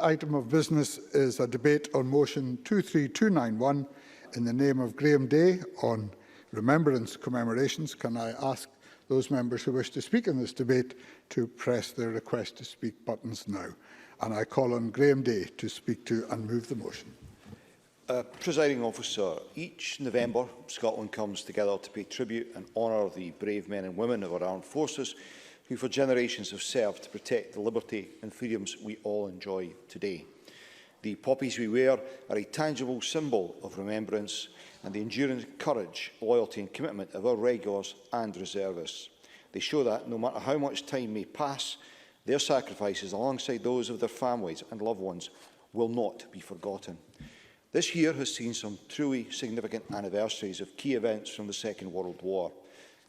item of business is a debate on motion 23291 in the name of Graham Day on remembrance commemorations. Can I ask those members who wish to speak in this debate to press their request to speak buttons now? And I call on Graham Day to speak to and move the motion. Presiding Officer, each November Scotland comes together to pay tribute and honour the brave men and women of our armed forces who for generations have served to protect the liberty and freedoms we all enjoy today. The poppies we wear are a tangible symbol of remembrance and the enduring courage, loyalty and commitment of our regulars and reservists. They show that no matter how much time may pass, their sacrifices alongside those of their families and loved ones will not be forgotten. This year has seen some truly significant anniversaries of key events from the Second World War.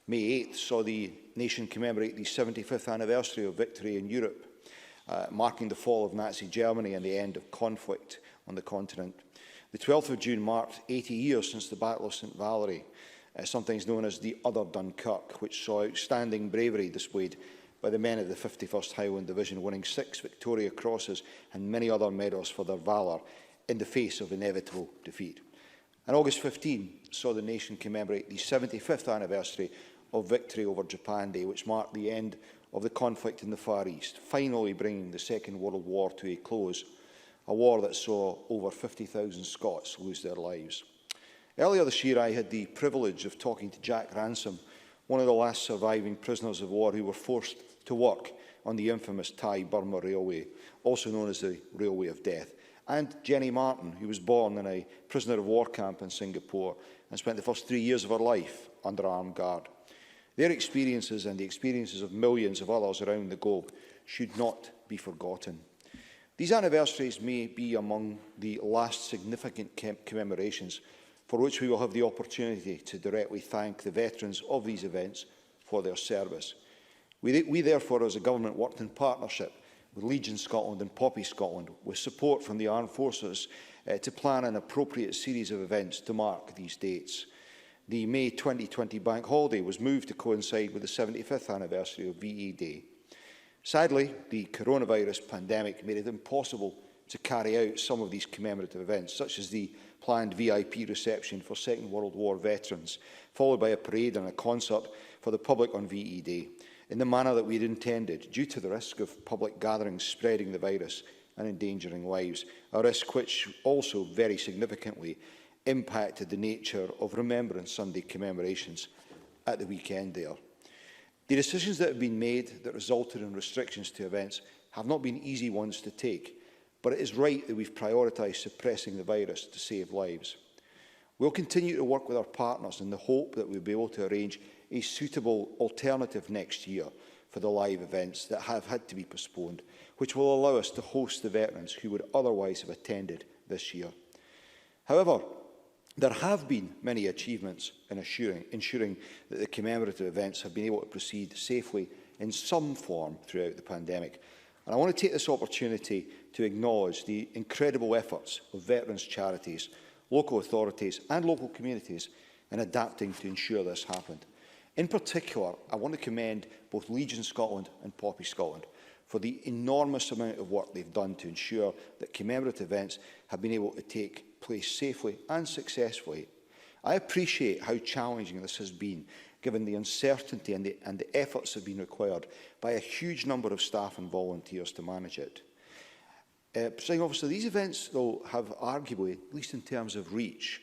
May 8th saw the nation commemorate the 75th anniversary of victory in Europe, marking the fall of Nazi Germany and the end of conflict on the continent. The 12th of June marked 80 years since the Battle of St Valery, sometimes known as the Other Dunkirk, which saw outstanding bravery displayed by the men of the 51st Highland Division, winning 6 Victoria Crosses and many other medals for their valour in the face of inevitable defeat. And August 15 saw the nation commemorate the 75th anniversary of victory over Japan Day, which marked the end of the conflict in the Far East, finally bringing the Second World War to a close, a war that saw over 50,000 Scots lose their lives. Earlier this year, I had the privilege of talking to Jack Ransom, one of the last surviving prisoners of war who were forced to work on the infamous Thai-Burma Railway, also known as the Railway of Death, and Jenny Martin, who was born in a prisoner of war camp in Singapore and spent the first 3 years of her life under armed guard. Their experiences and the experiences of millions of others around the globe should not be forgotten. These anniversaries may be among the last significant commemorations for which we will have the opportunity to directly thank the veterans of these events for their service. We therefore, as a government, worked in partnership with Legion Scotland and Poppy Scotland, with support from the Armed Forces, to plan an appropriate series of events to mark these dates. The May 2020 bank holiday was moved to coincide with the 75th anniversary of VE Day. Sadly, the coronavirus pandemic made it impossible to carry out some of these commemorative events, such as the planned VIP reception for Second World War veterans, followed by a parade and a concert for the public on VE Day, in the manner that we had intended, due to the risk of public gatherings spreading the virus and endangering lives, a risk which also very significantly impacted the nature of Remembrance Sunday commemorations at the weekend there. The decisions that have been made that resulted in restrictions to events have not been easy ones to take, but it is right that we've prioritised suppressing the virus to save lives. We'll continue to work with our partners in the hope that we'll be able to arrange a suitable alternative next year for the live events that have had to be postponed, which will allow us to host the veterans who would otherwise have attended this year. However, there have been many achievements in ensuring that the commemorative events have been able to proceed safely in some form throughout the pandemic. And I want to take this opportunity to acknowledge the incredible efforts of veterans' charities, local authorities and local communities in adapting to ensure this happened. In particular, I want to commend both Legion Scotland and Poppy Scotland for the enormous amount of work they've done to ensure that commemorative events have been able to take place safely and successfully. I appreciate how challenging this has been, given the uncertainty and the efforts that have been required by a huge number of staff and volunteers to manage it. Presiding Officer, these events, though, have arguably, at least in terms of reach,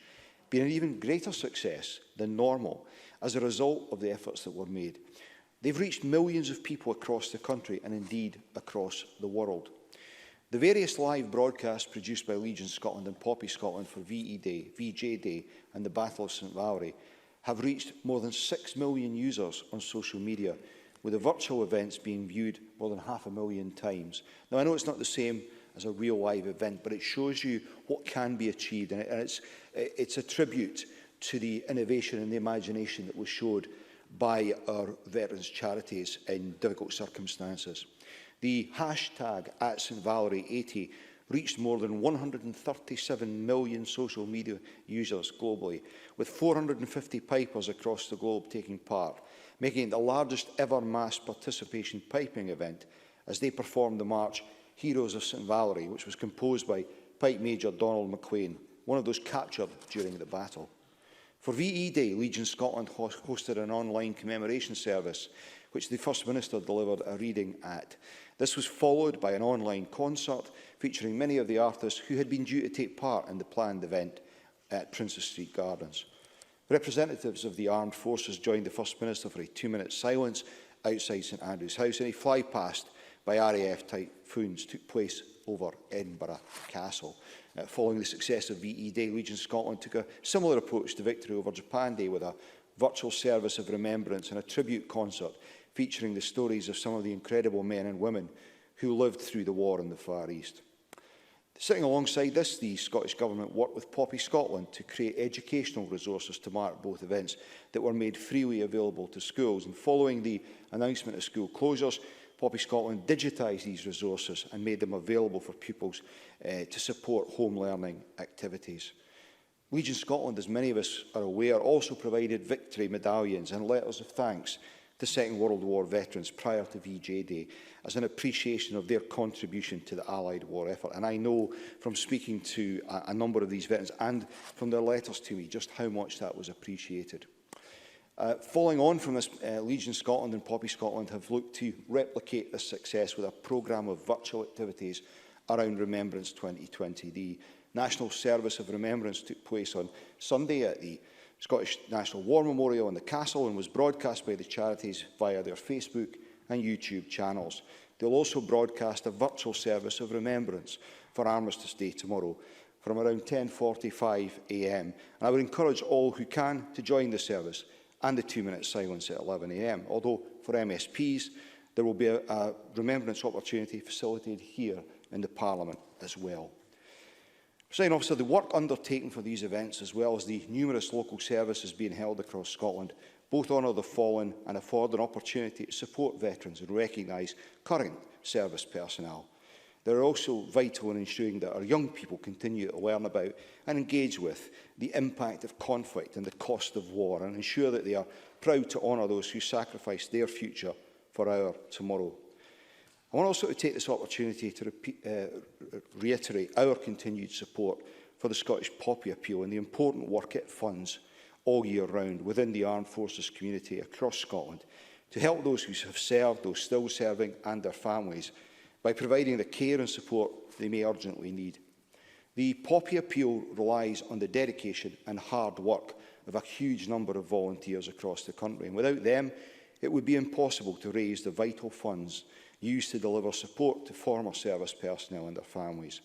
been an even greater success than normal as a result of the efforts that were made. They've reached millions of people across the country and indeed across the world. The various live broadcasts produced by Legion Scotland and Poppy Scotland for VE Day, VJ Day and the Battle of St Valery have reached more than 6 million users on social media, with the virtual events being viewed more than 500,000 times. Now, I know it's not the same as a real live event, but it shows you what can be achieved, and it's a tribute to the innovation and the imagination that was showed by our veterans' charities in difficult circumstances. The hashtag @StValery80 reached more than 137 million social media users globally, with 450 pipers across the globe taking part, making it the largest ever mass participation piping event as they performed the march Heroes of St Valerie, which was composed by Pike Major Donald McLean, one of those captured during the battle. For VE Day, Legion Scotland hosted an online commemoration service, which the First Minister delivered a reading at. This was followed by an online concert featuring many of the artists who had been due to take part in the planned event at Princes Street Gardens. Representatives of the armed forces joined the First Minister for a 2-minute silence outside St Andrew's House, and a fly-past by RAF Typhoons took place over Edinburgh Castle. Following the success of VE Day, Legion Scotland took a similar approach to victory over Japan Day with a virtual service of remembrance and a tribute concert featuring the stories of some of the incredible men and women who lived through the war in the Far East. Sitting alongside this, the Scottish Government worked with Poppy Scotland to create educational resources to mark both events that were made freely available to schools. And following the announcement of school closures, Poppy Scotland digitised these resources and made them available for pupils to support home learning activities. Legion Scotland, as many of us are aware, also provided victory medallions and letters of thanks to Second World War veterans prior to VJ Day as an appreciation of their contribution to the Allied war effort. And I know from speaking to a number of these veterans and from their letters to me just how much that was appreciated. Following on from this, Legion Scotland and Poppy Scotland have looked to replicate this success with a programme of virtual activities around Remembrance 2020. The National Service of Remembrance took place on Sunday at the Scottish National War Memorial in the Castle and was broadcast by the charities via their Facebook and YouTube channels. They'll also broadcast a virtual service of remembrance for Armistice Day tomorrow from around 10:45 a.m. And I would encourage all who can to join the service and the 2-minute silence at 11 a.m. Although for MSPs, there will be a remembrance opportunity facilitated here in the Parliament as well. Presiding Officer, the work undertaken for these events, as well as the numerous local services being held across Scotland, both honour the fallen and afford an opportunity to support veterans and recognise current service personnel. They are also vital in ensuring that our young people continue to learn about and engage with the impact of conflict and the cost of war, and ensure that they are proud to honour those who sacrificed their future for our tomorrow. I want also to take this opportunity to reiterate our continued support for the Scottish Poppy Appeal and the important work it funds all year round within the armed forces community across Scotland to help those who have served, those still serving and their families by providing the care and support they may urgently need. The Poppy Appeal relies on the dedication and hard work of a huge number of volunteers across the country, and without them it would be impossible to raise the vital funds used to deliver support to former service personnel and their families.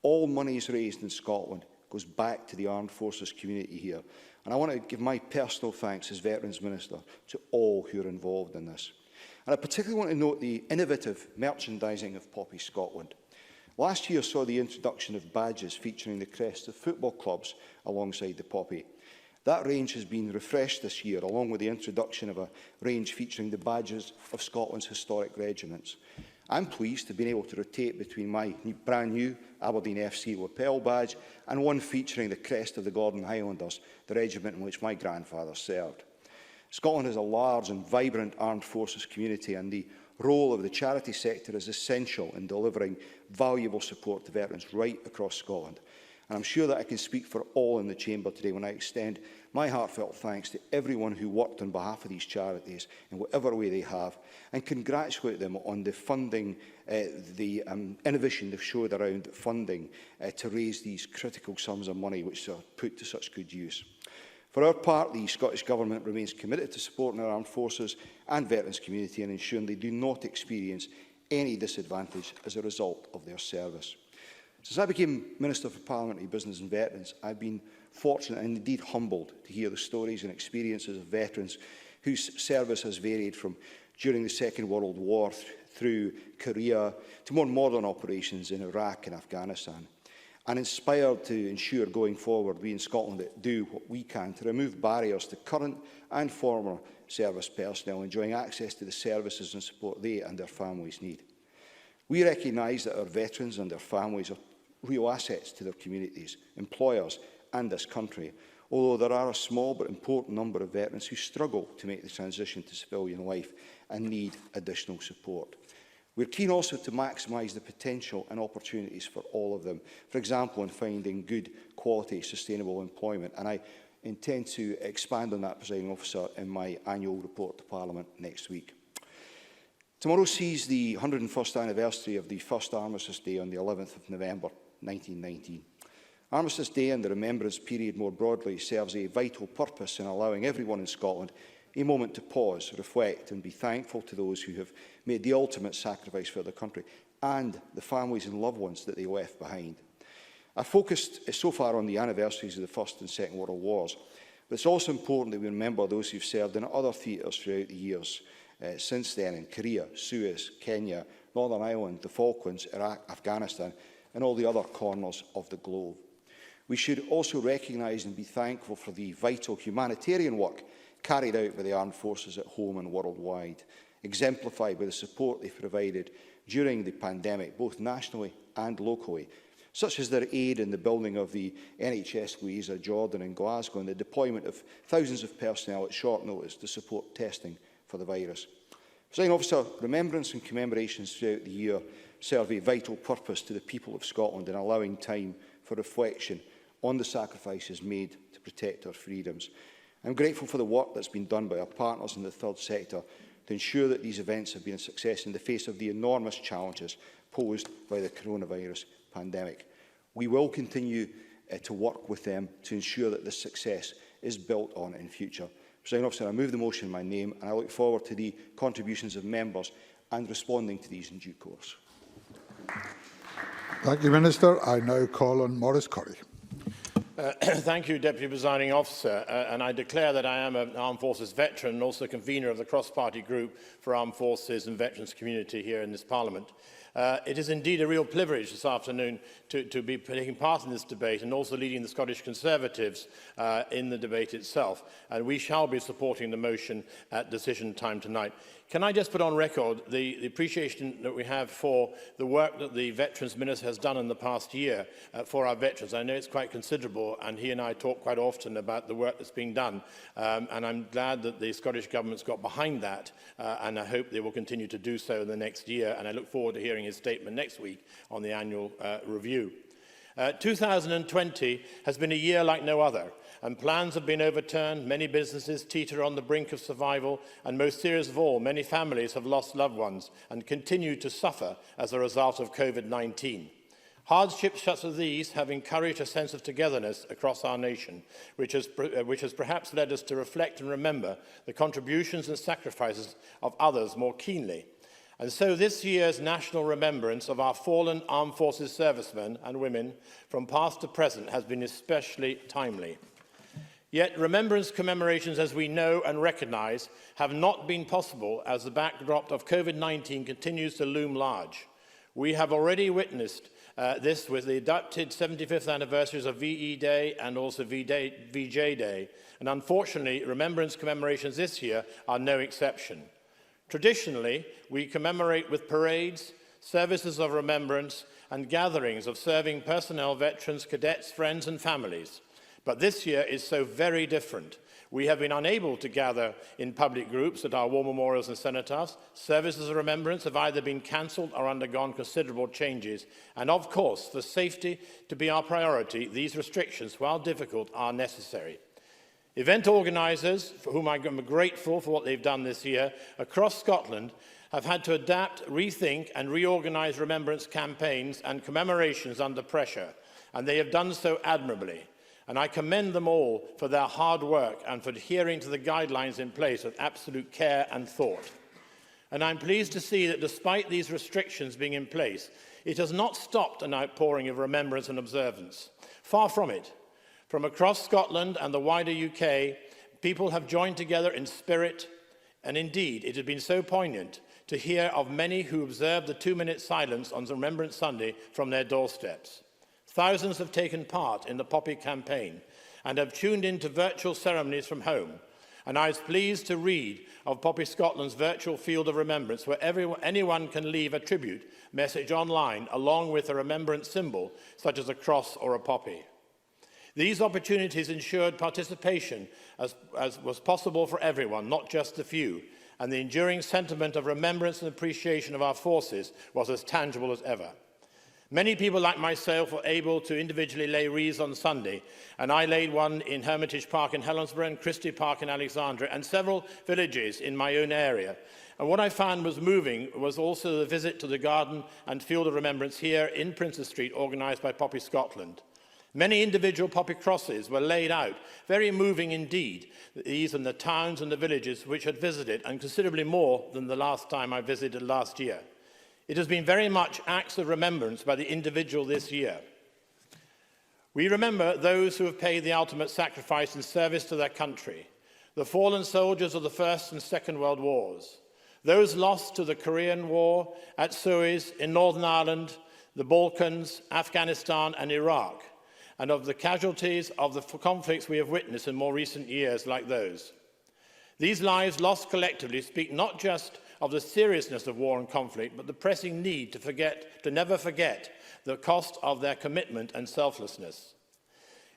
All monies raised in Scotland goes back to the armed forces community here, and I want to give my personal thanks as Veterans Minister to all who are involved in this. And I particularly want to note the innovative merchandising of Poppy Scotland. Last year saw the introduction of badges featuring the crests of football clubs alongside the Poppy. That range has been refreshed this year, along with the introduction of a range featuring the badges of Scotland's historic regiments. I'm pleased to have been able to rotate between my brand new Aberdeen FC lapel badge and one featuring the crest of the Gordon Highlanders, the regiment in which my grandfather served. Scotland has a large and vibrant armed forces community, and the role of the charity sector is essential in delivering valuable support to veterans right across Scotland. And I'm sure that I can speak for all in the chamber today when I extend my heartfelt thanks to everyone who worked on behalf of these charities in whatever way they have, and congratulate them on the funding, the innovation they've showed around funding to raise these critical sums of money which are put to such good use. For our part, the Scottish Government remains committed to supporting our armed forces and veterans community and ensuring they do not experience any disadvantage as a result of their service. Since I became Minister for Parliamentary Business and Veterans, I've been fortunate and indeed humbled to hear the stories and experiences of veterans whose service has varied from during the Second World War through Korea to more modern operations in Iraq and Afghanistan, and inspired to ensure going forward we in Scotland do what we can to remove barriers to current and former service personnel enjoying access to the services and support they and their families need. We recognise that our veterans and their families are real assets to their communities, employers and this country, although there are a small but important number of veterans who struggle to make the transition to civilian life and need additional support. We're keen also to maximise the potential and opportunities for all of them, for example, in finding good quality, sustainable employment. And I intend to expand on that, Presiding Officer, in my annual report to Parliament next week. Tomorrow sees the 101st anniversary of the first Armistice Day on the 11th of November 1919. Armistice Day and the remembrance period more broadly serves a vital purpose in allowing everyone in Scotland a moment to pause, reflect and be thankful to those who have made the ultimate sacrifice for their country and the families and loved ones that they left behind. I've focused so far on the anniversaries of the First and Second World Wars, but it's also important that we remember those who've served in other theatres throughout the years since then in Korea, Suez, Kenya, Northern Ireland, the Falklands, Iraq, Afghanistan and all the other corners of the globe. We should also recognise and be thankful for the vital humanitarian work carried out by the armed forces at home and worldwide, exemplified by the support they've provided during the pandemic, both nationally and locally, such as their aid in the building of the NHS Louisa Jordan in Glasgow and the deployment of thousands of personnel at short notice to support testing for the virus. Presiding Officer, remembrance and commemorations throughout the year serve a vital purpose to the people of Scotland in allowing time for reflection on the sacrifices made to protect our freedoms. I'm grateful for the work that's been done by our partners in the third sector to ensure that these events have been a success in the face of the enormous challenges posed by the coronavirus pandemic. We will continue to work with them to ensure that this success is built on in future. Presiding Officer, I move the motion in my name and I look forward to the contributions of members and responding to these in due course. Thank you, Minister. I now call on Maurice Corrie. Thank you, Deputy Presiding Officer. And I declare that I am an Armed Forces veteran and also convener of the cross-party group for Armed Forces and Veterans community here in this Parliament. It is indeed a real privilege this afternoon to be taking part in this debate and also leading the Scottish Conservatives in the debate itself. And we shall be supporting the motion at decision time tonight. Can I just put on record the appreciation that we have for the work that the Veterans Minister has done in the past year for our veterans. I know it's quite considerable, and he and I talk quite often about the work that's being done. And I'm glad that the Scottish Government's got behind that, and I hope they will continue to do so in the next year. And I look forward to hearing his statement next week on the annual review. 2020 has been a year like no other, and plans have been overturned, many businesses teeter on the brink of survival, and most serious of all, many families have lost loved ones and continue to suffer as a result of COVID-19. Hardships such as these have encouraged a sense of togetherness across our nation, which has perhaps led us to reflect and remember the contributions and sacrifices of others more keenly. And so this year's national remembrance of our fallen armed forces servicemen and women from past to present has been especially timely. Yet remembrance commemorations, as we know and recognise, have not been possible as the backdrop of COVID-19 continues to loom large. We have already witnessed this with the adapted 75th anniversaries of VE Day and also VJ Day. And unfortunately, remembrance commemorations this year are no exception. Traditionally, we commemorate with parades, services of remembrance, and gatherings of serving personnel, veterans, cadets, friends, and families. But this year is so very different. We have been unable to gather in public groups at our war memorials and cenotaphs. Services of remembrance have either been cancelled or undergone considerable changes. And of course, for safety to be our priority, these restrictions, while difficult, are necessary. Event organisers, for whom I'm grateful for what they've done this year, across Scotland have had to adapt, rethink and reorganise remembrance campaigns and commemorations under pressure, and they have done so admirably. And I commend them all for their hard work and for adhering to the guidelines in place with absolute care and thought. And I'm pleased to see that despite these restrictions being in place, it has not stopped an outpouring of remembrance and observance. Far from it. From across Scotland and the wider UK, people have joined together in spirit, and indeed it has been so poignant to hear of many who observed the 2-minute silence on Remembrance Sunday from their doorsteps. Thousands have taken part in the Poppy campaign and have tuned into virtual ceremonies from home. And I was pleased to read of Poppy Scotland's virtual field of remembrance, where anyone can leave a tribute message online along with a remembrance symbol, such as a cross or a poppy. These opportunities ensured participation as was possible for everyone, not just a few, and the enduring sentiment of remembrance and appreciation of our forces was as tangible as ever. Many people like myself were able to individually lay wreaths on Sunday, and I laid one in Hermitage Park in Helensburgh and Christie Park in Alexandria and several villages in my own area. And what I found was moving was also the visit to the Garden and Field of Remembrance here in Princes Street, organised by Poppy Scotland. Many individual poppy crosses were laid out, very moving indeed, these in the towns and the villages which had visited, and considerably more than the last time I visited last year. It has been very much acts of remembrance by the individual this year. We remember those who have paid the ultimate sacrifice in service to their country, the fallen soldiers of the First and Second World Wars, those lost to the Korean War, at Suez, in Northern Ireland, the Balkans, Afghanistan and Iraq, and of the casualties of the conflicts we have witnessed in more recent years like those. These lives lost collectively speak not just of the seriousness of war and conflict, but the pressing need to never forget the cost of their commitment and selflessness.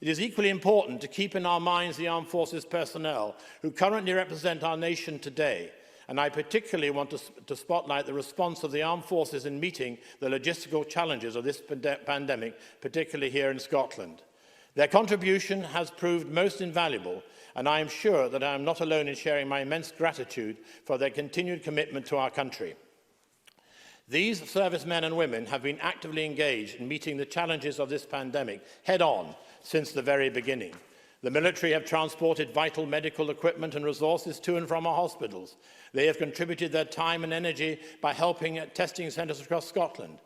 It is equally important to keep in our minds the Armed Forces personnel who currently represent our nation today, and I particularly want to spotlight the response of the Armed Forces in meeting the logistical challenges of this pandemic, particularly here in Scotland. Their contribution has proved most invaluable, and I am sure that I am not alone in sharing my immense gratitude for their continued commitment to our country. These servicemen and women have been actively engaged in meeting the challenges of this pandemic head-on since the very beginning. The military have transported vital medical equipment and resources to and from our hospitals. They have contributed their time and energy by helping at testing centres across Scotland.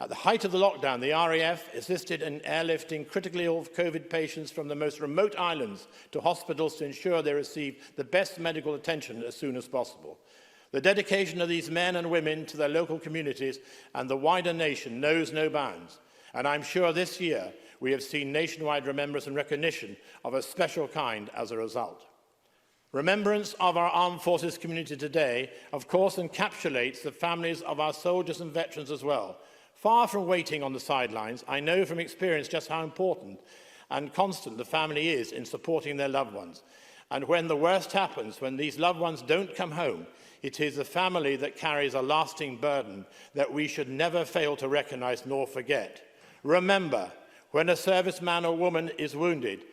At the height of the lockdown, the RAF assisted in airlifting critically ill COVID patients from the most remote islands to hospitals to ensure they receive the best medical attention as soon as possible. The dedication of these men and women to their local communities and the wider nation knows no bounds, and I'm sure this year we have seen nationwide remembrance and recognition of a special kind as a result. Remembrance of our armed forces community today, of course, encapsulates the families of our soldiers and veterans as well. Far from waiting on the sidelines, I know from experience just how important and constant the family is in supporting their loved ones. And when the worst happens, when these loved ones don't come home, it is the family that carries a lasting burden that we should never fail to recognise nor forget. Remember, when a serviceman or woman is wounded,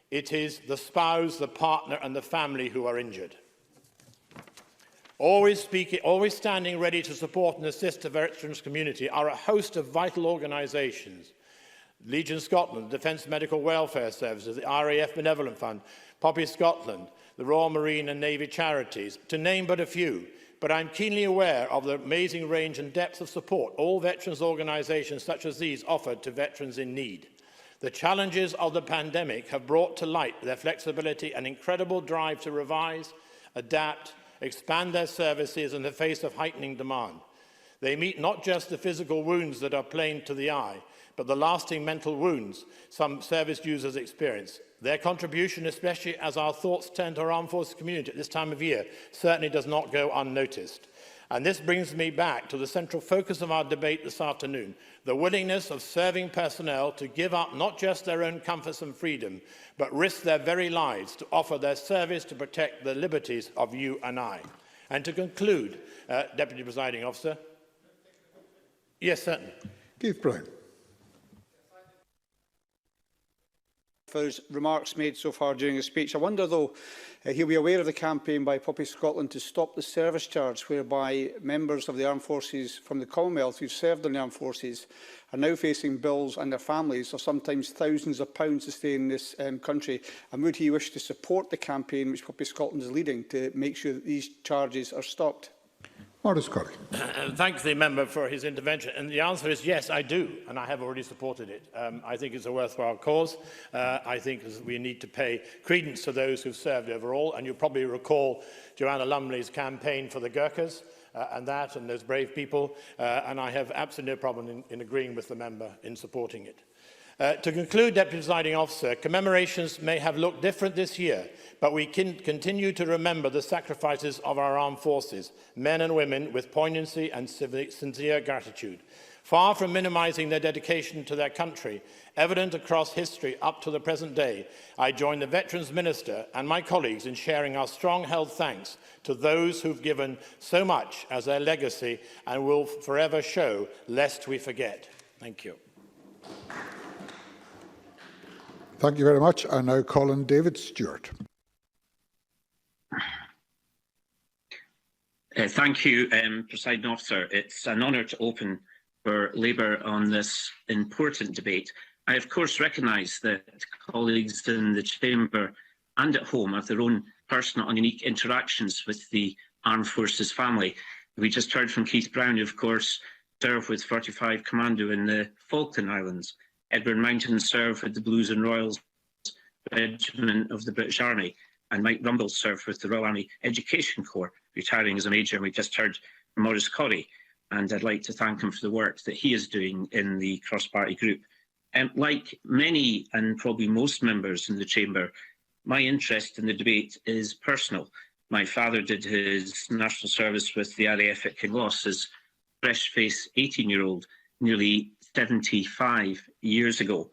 it is the spouse, the partner and the family who are injured. Always standing ready to support and assist the veterans community are a host of vital organisations. Legion Scotland, Defence Medical Welfare Services, the RAF Benevolent Fund, Poppy Scotland, the Royal Marine and Navy Charities, to name but a few. But I'm keenly aware of the amazing range and depth of support all veterans organisations such as these offer to veterans in need. The challenges of the pandemic have brought to light their flexibility and incredible drive to revise, adapt, expand their services in the face of heightening demand. They meet not just the physical wounds that are plain to the eye, but the lasting mental wounds some service users experience. Their contribution, especially as our thoughts turn to our armed forces community at this time of year, certainly does not go unnoticed. And this brings me back to the central focus of our debate this afternoon, the willingness of serving personnel to give up not just their own comforts and freedom, but risk their very lives to offer their service to protect the liberties of you and I. And to conclude, Deputy Presiding Officer. Yes, certainly. Keith Brown. For his remarks made so far during his speech. I wonder, though, he'll be aware of the campaign by Poppy Scotland to stop the service charge, whereby members of the armed forces from the Commonwealth who served in the armed forces are now facing bills and their families of sometimes thousands of pounds to stay in this country. And would he wish to support the campaign which Poppy Scotland is leading to make sure that these charges are stopped? Maurice Corrie. Thank the member for his intervention. And the answer is yes, I do, and I have already supported it. I think it's a worthwhile cause. I think we need to pay credence to those who've served overall, and you'll probably recall Joanna Lumley's campaign for the Gurkhas and those brave people, and I have absolutely no problem in agreeing with the member in supporting it. To conclude, Deputy Presiding Officer, commemorations may have looked different this year, but we can continue to remember the sacrifices of our armed forces, men and women, with poignancy and sincere gratitude. Far from minimising their dedication to their country, evident across history up to the present day, I join the Veterans Minister and my colleagues in sharing our strong-held thanks to those who've given so much as their legacy and will forever show, lest we forget. Thank you. Thank you very much. I now call on David Stewart. Thank you, Presiding Officer. It's an honour to open for Labour on this important debate. I, of course, recognise that colleagues in the Chamber and at home have their own personal and unique interactions with the Armed Forces family. We just heard from Keith Brown, who, of course, served with 45 Commando in the Falkland Islands. Edward Mountain served with the Blues and Royals Regiment of the British Army, and Mike Rumble served with the Royal Army Education Corps, retiring as a Major. And we just heard from Maurice Corrie, and I'd like to thank him for the work that he is doing in the cross-party group. Like many and probably most members in the Chamber, my interest in the debate is personal. My father did his national service with the RAF at Kinloss as fresh-faced 18-year-old nearly 75 years ago.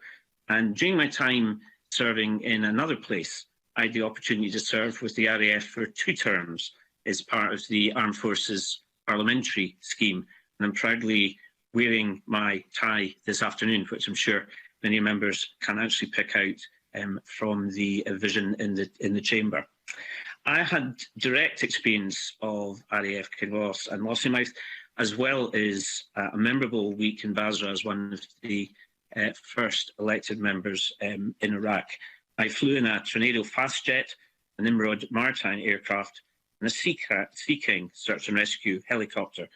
And during my time serving in another place, I had the opportunity to serve with the RAF for 2 terms as part of the Armed Forces parliamentary scheme. And I'm proudly wearing my tie this afternoon, which I'm sure many members can actually pick out from the vision in the Chamber. I had direct experience of RAF Kinloss and Lossiemouth, as well as a memorable week in Basra as one of the first elected members in Iraq. I flew in a Tornado fast jet, an Nimrod maritime aircraft, and a Sea King search and rescue helicopter.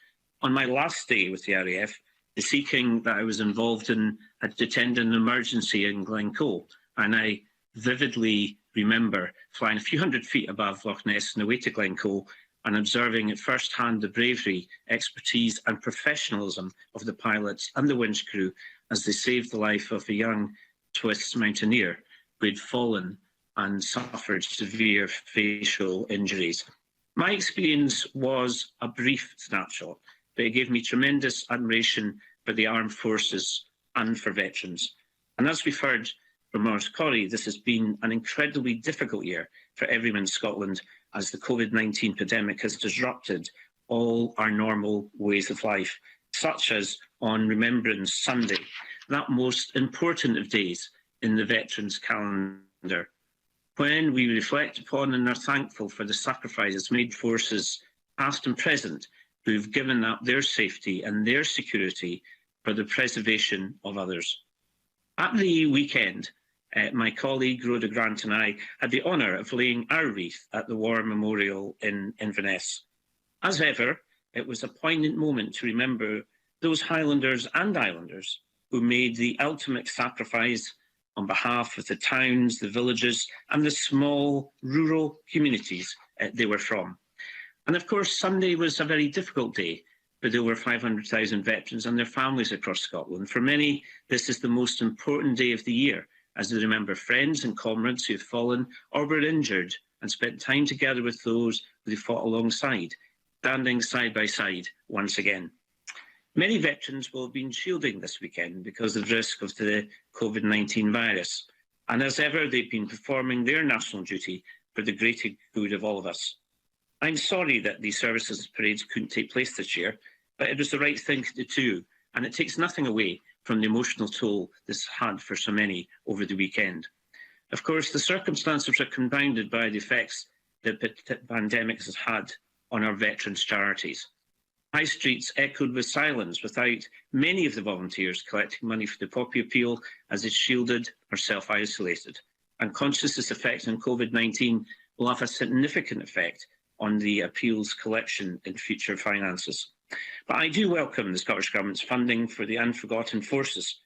On my last day with the RAF, the Sea King that I was involved in had to attend an emergency in Glencoe, and I vividly remember flying a few hundred feet above Loch Ness on the way to Glencoe and observing at first hand the bravery, expertise and professionalism of the pilots and the winch crew as they saved the life of a young Swiss mountaineer who had fallen and suffered severe facial injuries. My experience was a brief snapshot, but it gave me tremendous admiration for the armed forces and for veterans. And as we've heard from Maurice Corrie, this has been an incredibly difficult year for everyone in Scotland as the COVID-19 pandemic has disrupted all our normal ways of life, such as on Remembrance Sunday, that most important of days in the Veterans' calendar, when we reflect upon and are thankful for the sacrifices made forces past and present who've given up their safety and their security for the preservation of others. At the weekend, my colleague Rhoda Grant and I had the honour of laying our wreath at the War Memorial in Inverness. As ever, it was a poignant moment to remember those Highlanders and Islanders who made the ultimate sacrifice on behalf of the towns, the villages and the small rural communities they were from. And of course, Sunday was a very difficult day for the over 500,000 veterans and their families across Scotland. For many, this is the most important day of the year, as they remember friends and comrades who have fallen or were injured and spent time together with those who they fought alongside, standing side by side once again. Many veterans will have been shielding this weekend because of the risk of the COVID-19 virus. And as ever, they've been performing their national duty for the greater good of all of us. I'm sorry that these services parades couldn't take place this year, but it was the right thing to do, and it takes nothing away from the emotional toll this had for so many over the weekend. Of course, the circumstances are compounded by the effects that the pandemic has had on our veterans' charities. High streets echoed with silence without many of the volunteers collecting money for the Poppy Appeal as they shielded or self-isolated. And conscious this effect on COVID-19 will have a significant effect on the appeals collection in future finances. But I do welcome the Scottish Government's funding for the Unforgotten Forces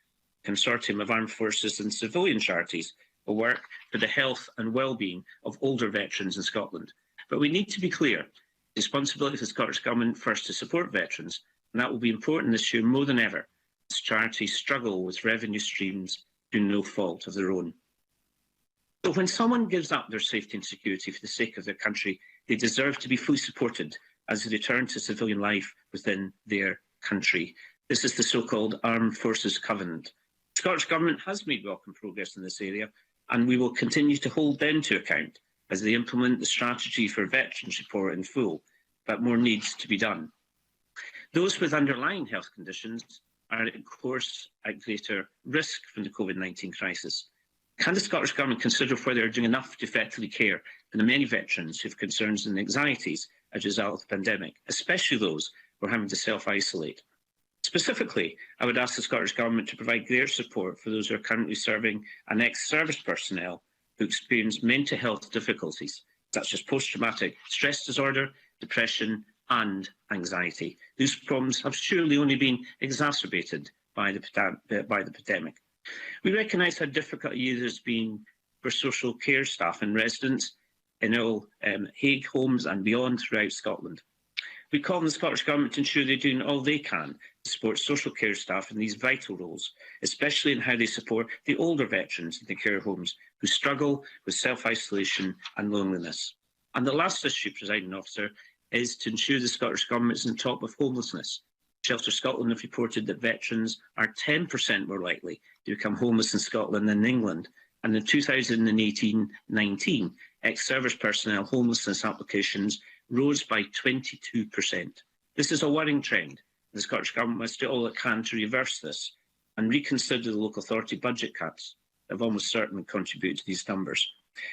consortium of armed forces and civilian charities will work for the health and well-being of older veterans in Scotland. But we need to be clear, the responsibility of the Scottish Government first to support veterans, and that will be important this year more than ever, as charities struggle with revenue streams through no fault of their own. So when someone gives up their safety and security for the sake of their country, they deserve to be fully supported as they return to civilian life within their country. This is the so-called Armed Forces Covenant. The Scottish Government has made welcome progress in this area, and we will continue to hold them to account as they implement the strategy for veterans report in full, but more needs to be done. Those with underlying health conditions are, of course, at greater risk from the COVID-19 crisis. Can the Scottish Government consider whether they are doing enough to effectively care for the many veterans who have concerns and anxieties as a result of the pandemic, especially those who are having to self-isolate? Specifically, I would ask the Scottish Government to provide greater support for those who are currently serving and ex-service personnel who experience mental health difficulties, such as post-traumatic stress disorder, depression and anxiety. These problems have surely only been exacerbated by the pandemic. We recognise how difficult it has been for social care staff and residents in all Hague homes and beyond throughout Scotland. We call on the Scottish Government to ensure they're doing all they can to support social care staff in these vital roles, especially in how they support the older veterans in the care homes who struggle with self-isolation and loneliness. And the last issue, Presiding Officer, is to ensure the Scottish Government is on top of homelessness. Shelter Scotland have reported that veterans are 10% more likely to become homeless in Scotland than in England. And in 2018-19, ex-service personnel homelessness applications rose by 22%. This is a worrying trend. The Scottish Government must do all it can to reverse this and reconsider the local authority budget cuts that have almost certainly contributed to these numbers.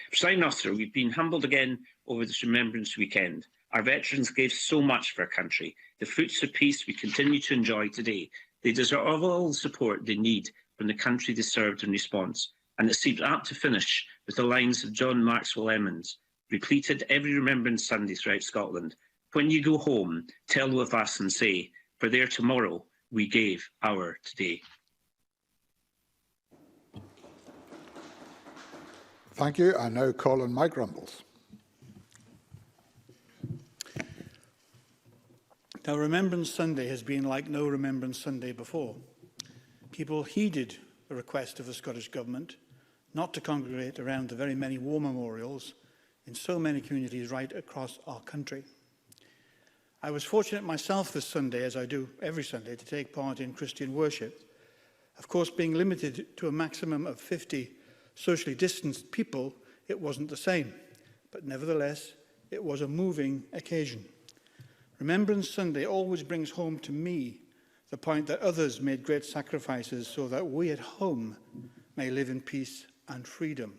Presiding Officer, we've been humbled again over this Remembrance Weekend. Our veterans gave so much for our country. The fruits of peace we continue to enjoy today. They deserve all the support they need from the country they served in response. And it seems apt to finish with the lines of John Maxwell Emmons, repeated every Remembrance Sunday throughout Scotland. When you go home, tell with us and say, for their tomorrow we gave our today. Thank you. I now call on Mike Rumbles. Now, Remembrance Sunday has been like no Remembrance Sunday before. People heeded the request of the Scottish Government not to congregate around the very many war memorials in so many communities right across our country. I was fortunate myself this Sunday, as I do every Sunday, to take part in Christian worship. Of course, being limited to a maximum of 50 socially distanced people, it wasn't the same. But nevertheless, it was a moving occasion. Remembrance Sunday always brings home to me the point that others made great sacrifices so that we at home may live in peace and freedom.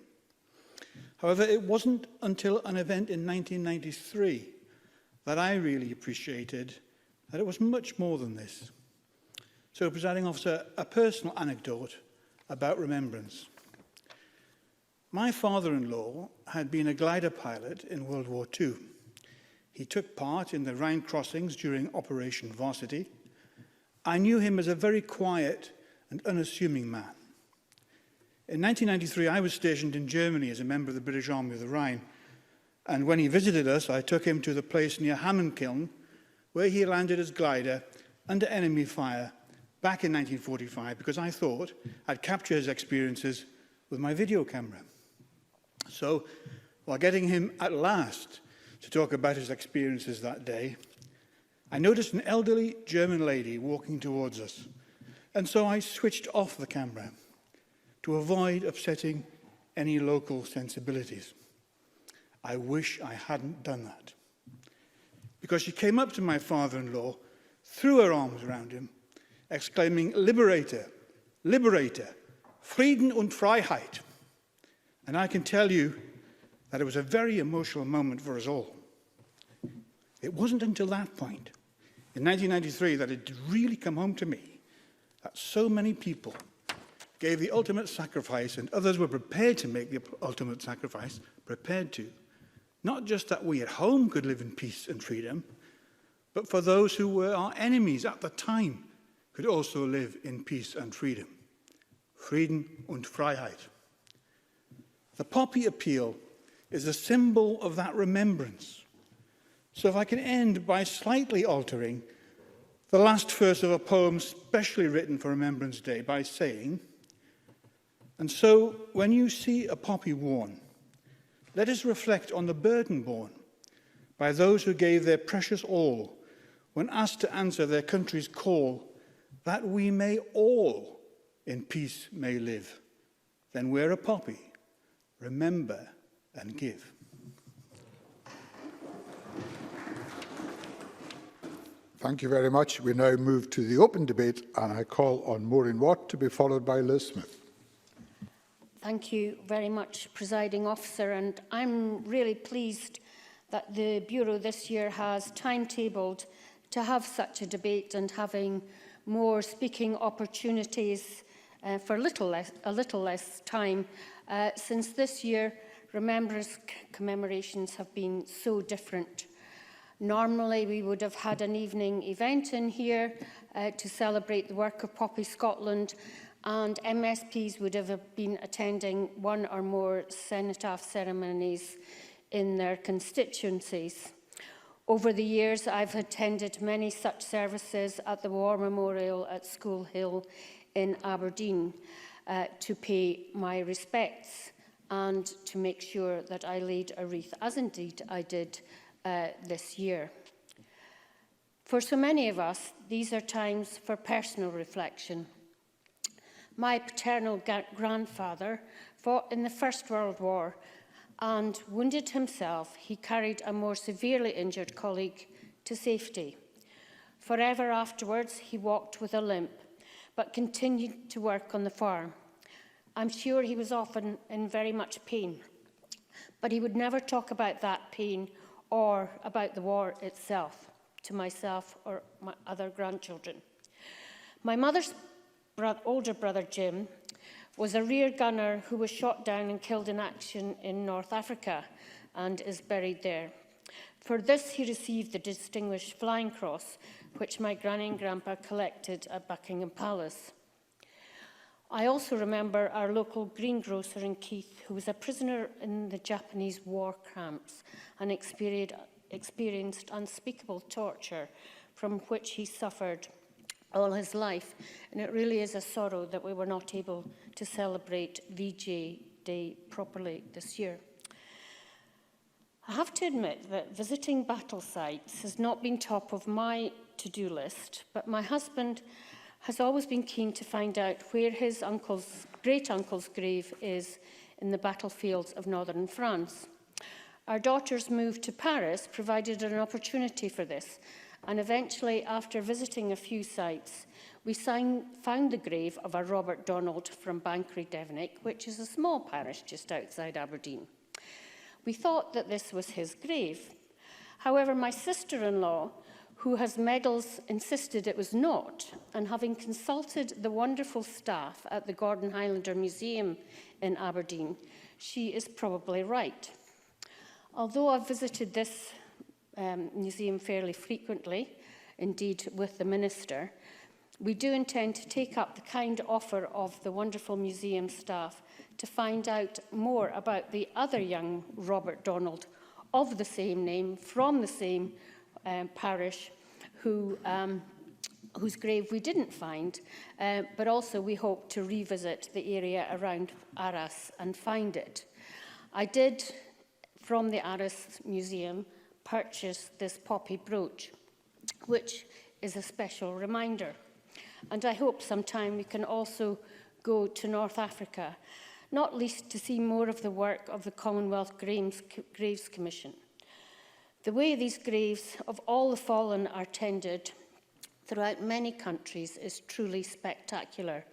However, it wasn't until an event in 1993 that I really appreciated that it was much more than this. So, Presiding Officer, a personal anecdote about remembrance. My father-in-law had been a glider pilot in World War II. He took part in the Rhine crossings during Operation Varsity. I knew him as a very quiet and unassuming man. In 1993, I was stationed in Germany as a member of the British Army of the Rhine. And when he visited us, I took him to the place near Hammenkiln, where he landed his glider under enemy fire back in 1945, because I thought I'd capture his experiences with my video camera. So, while getting him at last to talk about his experiences that day, I noticed an elderly German lady walking towards us, and so I switched off the camera to avoid upsetting any local sensibilities. I wish I hadn't done that, because she came up to my father-in-law, threw her arms around him, exclaiming, "Liberator, Liberator, Frieden und Freiheit." And I can tell you that it was a very emotional moment for us all. It wasn't until that point, in 1993, that it did really come home to me that so many people gave the ultimate sacrifice, and others were prepared to make the ultimate sacrifice, not just that we at home could live in peace and freedom, but for those who were our enemies at the time could also live in peace and freedom. Frieden und Freiheit. The poppy appeal is a symbol of that remembrance. So if I can end by slightly altering the last verse of a poem specially written for Remembrance Day by saying, "And so when you see a poppy worn, let us reflect on the burden borne by those who gave their precious all when asked to answer their country's call that we may all in peace may live. Then wear a poppy, remember and give. Thank you very much. We now move to the open debate, and I call on Maureen Watt to be followed by Liz Smith. Thank you very much, Presiding Officer, and I'm really pleased that the Bureau this year has timetabled to have such a debate and having more speaking opportunities for a little less time, since this year remembrance commemorations have been so different. Normally we would have had an evening event in here to celebrate the work of Poppy Scotland, and MSPs would have been attending one or more cenotaph ceremonies in their constituencies. Over the years, I've attended many such services at the War Memorial at School Hill in Aberdeen to pay my respects and to make sure that I laid a wreath, as indeed I did this year. For so many of us, these are times for personal reflection. My paternal grandfather fought in the First World War, and wounded himself, he carried a more severely injured colleague to safety. Forever afterwards, he walked with a limp, but continued to work on the farm. I'm sure he was often in very much pain, but he would never talk about that pain or about the war itself to myself or my other grandchildren. My mother's older brother, Jim, was a rear gunner who was shot down and killed in action in North Africa and is buried there. For this, he received the Distinguished Flying Cross, which my granny and grandpa collected at Buckingham Palace. I also remember our local greengrocer in Keith, who was a prisoner in the Japanese war camps and experienced unspeakable torture from which he suffered all his life, and it really is a sorrow that we were not able to celebrate VJ Day properly this year. I have to admit that visiting battle sites has not been top of my to-do list, but my husband has always been keen to find out where his great-uncle's grave is in the battlefields of northern France. Our daughter's move to Paris provided an opportunity for this, and eventually, after visiting a few sites, we found the grave of a Robert Donald from Banchory, Devenick, which is a small parish just outside Aberdeen. We thought that this was his grave. However, my sister-in-law, who has medals, insisted it was not, and having consulted the wonderful staff at the Gordon Highlander Museum in Aberdeen, she is probably right. Although I've visited this museum fairly frequently, indeed with the Minister, we do intend to take up the kind offer of the wonderful museum staff to find out more about the other young Robert Donald of the same name, from the same parish, whose grave we didn't find, but also we hope to revisit the area around Arras and find it. I did, from the Arras Museum, purchase this poppy brooch, which is a special reminder. And I hope sometime we can also go to North Africa, not least to see more of the work of the Commonwealth Graves Commission. The way these graves of all the fallen are tended throughout many countries is truly spectacular.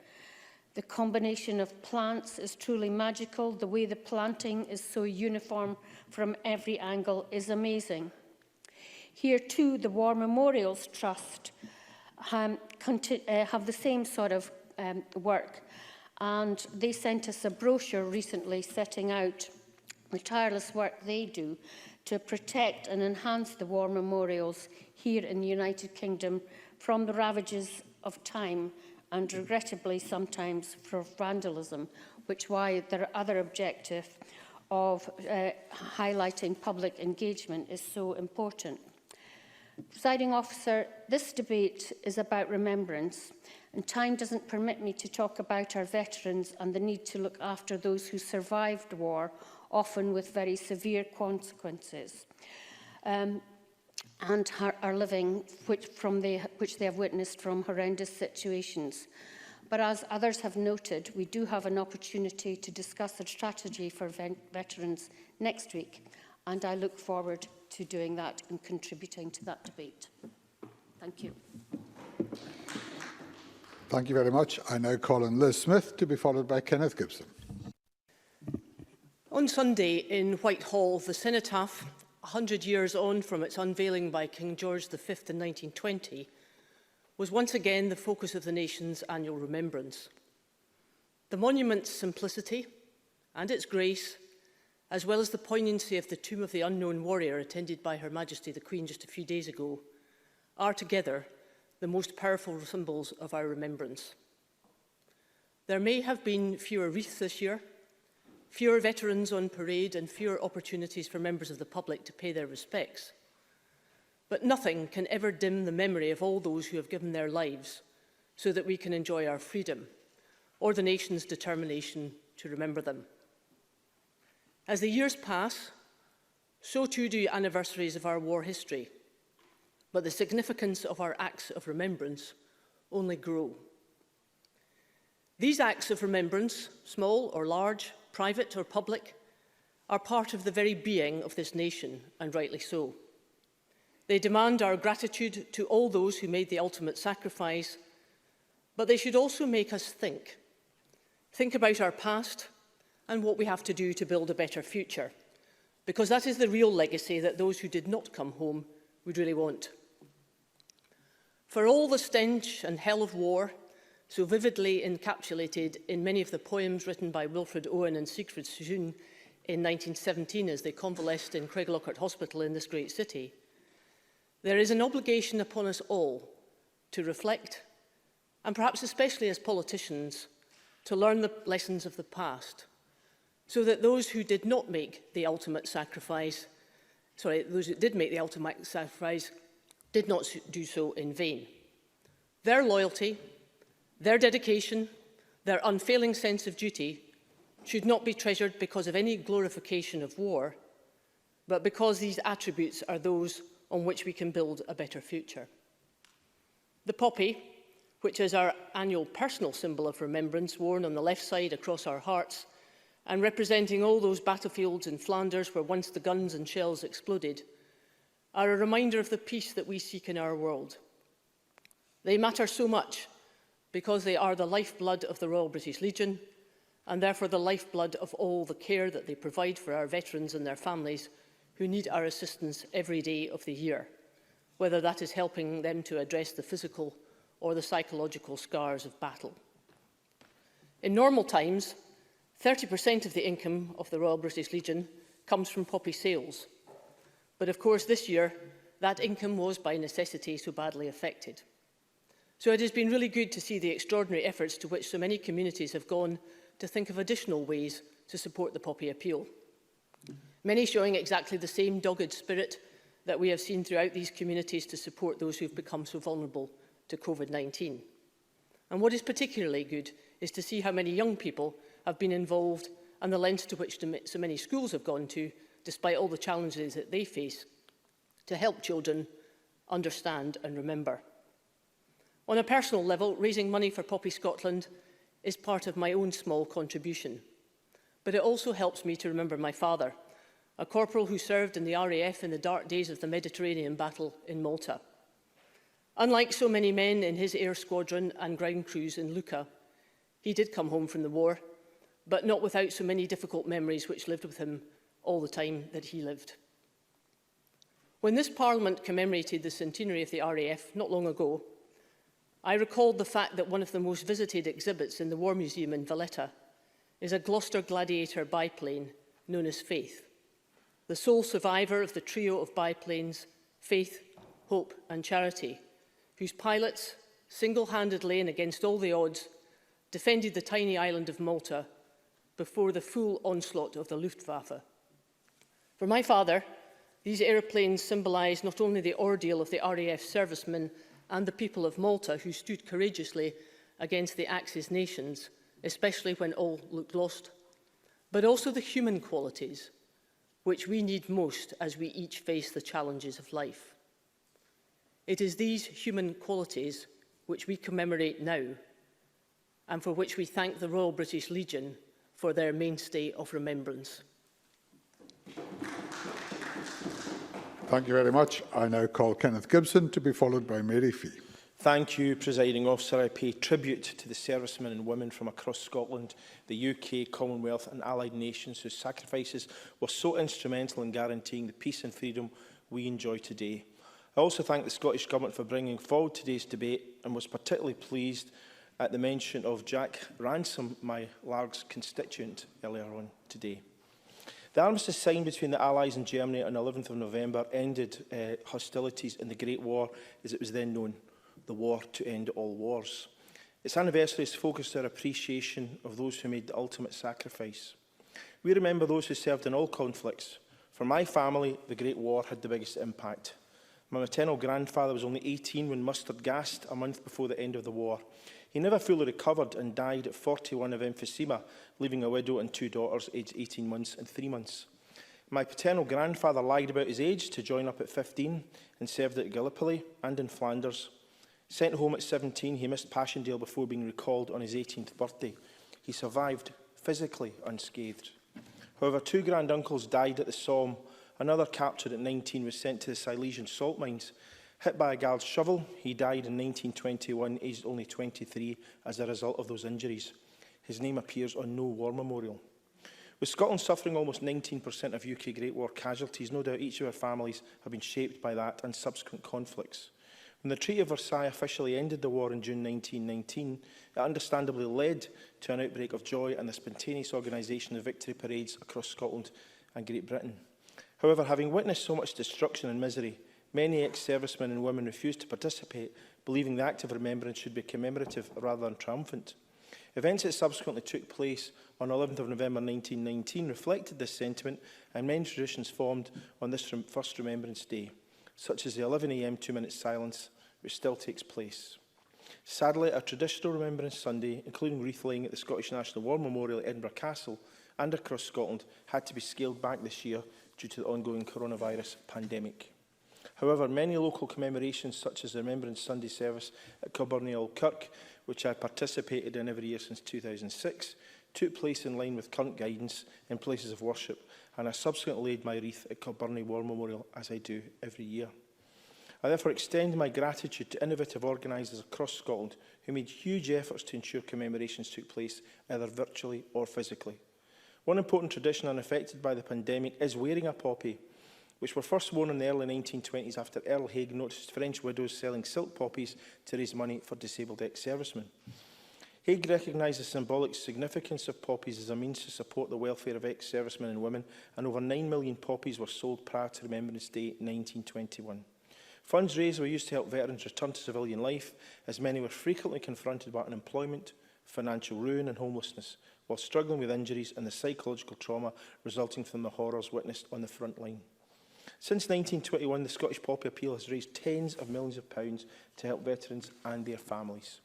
The combination of plants is truly magical. The way the planting is so uniform from every angle is amazing. Here too, the War Memorials Trust have the same sort of work, and they sent us a brochure recently setting out the tireless work they do to protect and enhance the war memorials here in the United Kingdom from the ravages of time and regrettably sometimes for vandalism, which why their other objective of highlighting public engagement is so important. Presiding Officer, this debate is about remembrance, and time doesn't permit me to talk about our veterans and the need to look after those who survived war, often with very severe consequences. and are living, which they have witnessed from horrendous situations. But as others have noted, we do have an opportunity to discuss a strategy for veterans next week, and I look forward to doing that and contributing to that debate. Thank you. Thank you very much. I now call on Liz Smith to be followed by Kenneth Gibson. On Sunday in Whitehall, the cenotaph, 100 years on from its unveiling by King George V in 1920, was once again the focus of the nation's annual remembrance. The monument's simplicity and its grace, as well as the poignancy of the tomb of the unknown warrior attended by Her Majesty the Queen just a few days ago, are together the most powerful symbols of our remembrance. There may have been fewer wreaths this year, fewer veterans on parade and fewer opportunities for members of the public to pay their respects. But nothing can ever dim the memory of all those who have given their lives so that we can enjoy our freedom, or the nation's determination to remember them. As the years pass, so too do anniversaries of our war history, but the significance of our acts of remembrance only grow. These acts of remembrance, small or large, private or public, are part of the very being of this nation, and rightly so. They demand our gratitude to all those who made the ultimate sacrifice, but they should also make us think. Think about our past and what we have to do to build a better future, because that is the real legacy that those who did not come home would really want. For all the stench and hell of war, so vividly encapsulated in many of the poems written by Wilfred Owen and Siegfried Sassoon in 1917 as they convalesced in Craiglockhart Hospital in this great city, there is an obligation upon us all to reflect, and perhaps especially as politicians, to learn the lessons of the past, so that those who did not make the ultimate sacrifice, those who did make the ultimate sacrifice, did not do so in vain. Their loyalty, their dedication, their unfailing sense of duty should not be treasured because of any glorification of war, but because these attributes are those on which we can build a better future. The poppy, which is our annual personal symbol of remembrance, worn on the left side across our hearts, and representing all those battlefields in Flanders where once the guns and shells exploded, are a reminder of the peace that we seek in our world. They matter so much because they are the lifeblood of the Royal British Legion, and therefore the lifeblood of all the care that they provide for our veterans and their families who need our assistance every day of the year, whether that is helping them to address the physical or the psychological scars of battle. In normal times, 30% of the income of the Royal British Legion comes from poppy sales. But of course this year, that income was by necessity so badly affected. So it has been really good to see the extraordinary efforts to which so many communities have gone to think of additional ways to support the poppy appeal. Many showing exactly the same dogged spirit that we have seen throughout these communities to support those who have become so vulnerable to COVID-19. And what is particularly good is to see how many young people have been involved and the lengths to which so many schools have gone to, despite all the challenges that they face, to help children understand and remember. On a personal level, raising money for Poppy Scotland is part of my own small contribution. But it also helps me to remember my father, a corporal who served in the RAF in the dark days of the Mediterranean battle in Malta. Unlike so many men in his air squadron and ground crews in Lucca, he did come home from the war, but not without so many difficult memories which lived with him all the time that he lived. When this Parliament commemorated the centenary of the RAF not long ago, I recalled the fact that one of the most visited exhibits in the War Museum in Valletta is a Gloucester Gladiator biplane known as Faith, the sole survivor of the trio of biplanes Faith, Hope and Charity, whose pilots, single-handedly and against all the odds, defended the tiny island of Malta before the full onslaught of the Luftwaffe. For my father, these aeroplanes symbolise not only the ordeal of the RAF servicemen and the people of Malta who stood courageously against the Axis nations, especially when all looked lost, but also the human qualities which we need most as we each face the challenges of life. It is these human qualities which we commemorate now and for which we thank the Royal British Legion for their mainstay of remembrance. Thank you very much. I now call Kenneth Gibson to be followed by Mary Fee. Thank you, Presiding Officer. I pay tribute to the servicemen and women from across Scotland, the UK, Commonwealth and allied nations whose sacrifices were so instrumental in guaranteeing the peace and freedom we enjoy today. I also thank the Scottish Government for bringing forward today's debate and was particularly pleased at the mention of Jack Ransom, my Largs constituent, earlier on today. The armistice signed between the Allies and Germany on 11th of November ended hostilities in the Great War, as it was then known, the war to end all wars. Its anniversary is focused on our appreciation of those who made the ultimate sacrifice. We remember those who served in all conflicts. For my family, the Great War had the biggest impact. My maternal grandfather was only 18 when mustard gassed a month before the end of the war. He never fully recovered and died at 41 of emphysema, leaving a widow and 2 daughters aged 18 months and 3 months. My paternal grandfather lied about his age to join up at 15 and served at Gallipoli and in Flanders. Sent home at 17, he missed Passchendaele before being recalled on his 18th birthday. He survived physically unscathed. However, 2 granduncles died at the Somme. Another, captured at 19, was sent to the Silesian salt mines. Hit by a guard's shovel, he died in 1921, aged only 23, as a result of those injuries. His name appears on no war memorial. With Scotland suffering almost 19% of UK Great War casualties, no doubt each of our families have been shaped by that and subsequent conflicts. When the Treaty of Versailles officially ended the war in June 1919, it understandably led to an outbreak of joy and the spontaneous organisation of victory parades across Scotland and Great Britain. However, having witnessed so much destruction and misery, many ex-servicemen and women refused to participate, believing the act of remembrance should be commemorative rather than triumphant. Events that subsequently took place on 11th of November 1919 reflected this sentiment, and many traditions formed on this first Remembrance Day, such as the 11 AM 2-minute silence, which still takes place. Sadly, a traditional Remembrance Sunday, including wreath laying at the Scottish National War Memorial at Edinburgh Castle and across Scotland, had to be scaled back this year due to the ongoing coronavirus pandemic. However, many local commemorations, such as the Remembrance Sunday service at Kilburnie Kirk, which I participated in every year since 2006, took place in line with current guidance in places of worship, and I subsequently laid my wreath at Kilburnie War Memorial, as I do every year. I therefore extend my gratitude to innovative organisers across Scotland who made huge efforts to ensure commemorations took place either virtually or physically. One important tradition unaffected by the pandemic is wearing a poppy, which were first worn in the early 1920s after Earl Haig noticed French widows selling silk poppies to raise money for disabled ex-servicemen. Haig recognised the symbolic significance of poppies as a means to support the welfare of ex-servicemen and women, and over 9 million poppies were sold prior to Remembrance Day 1921. Funds raised were used to help veterans return to civilian life, as many were frequently confronted by unemployment, financial ruin and homelessness, while struggling with injuries and the psychological trauma resulting from the horrors witnessed on the front line. Since 1921, the Scottish Poppy Appeal has raised tens of millions of pounds to help veterans and their families.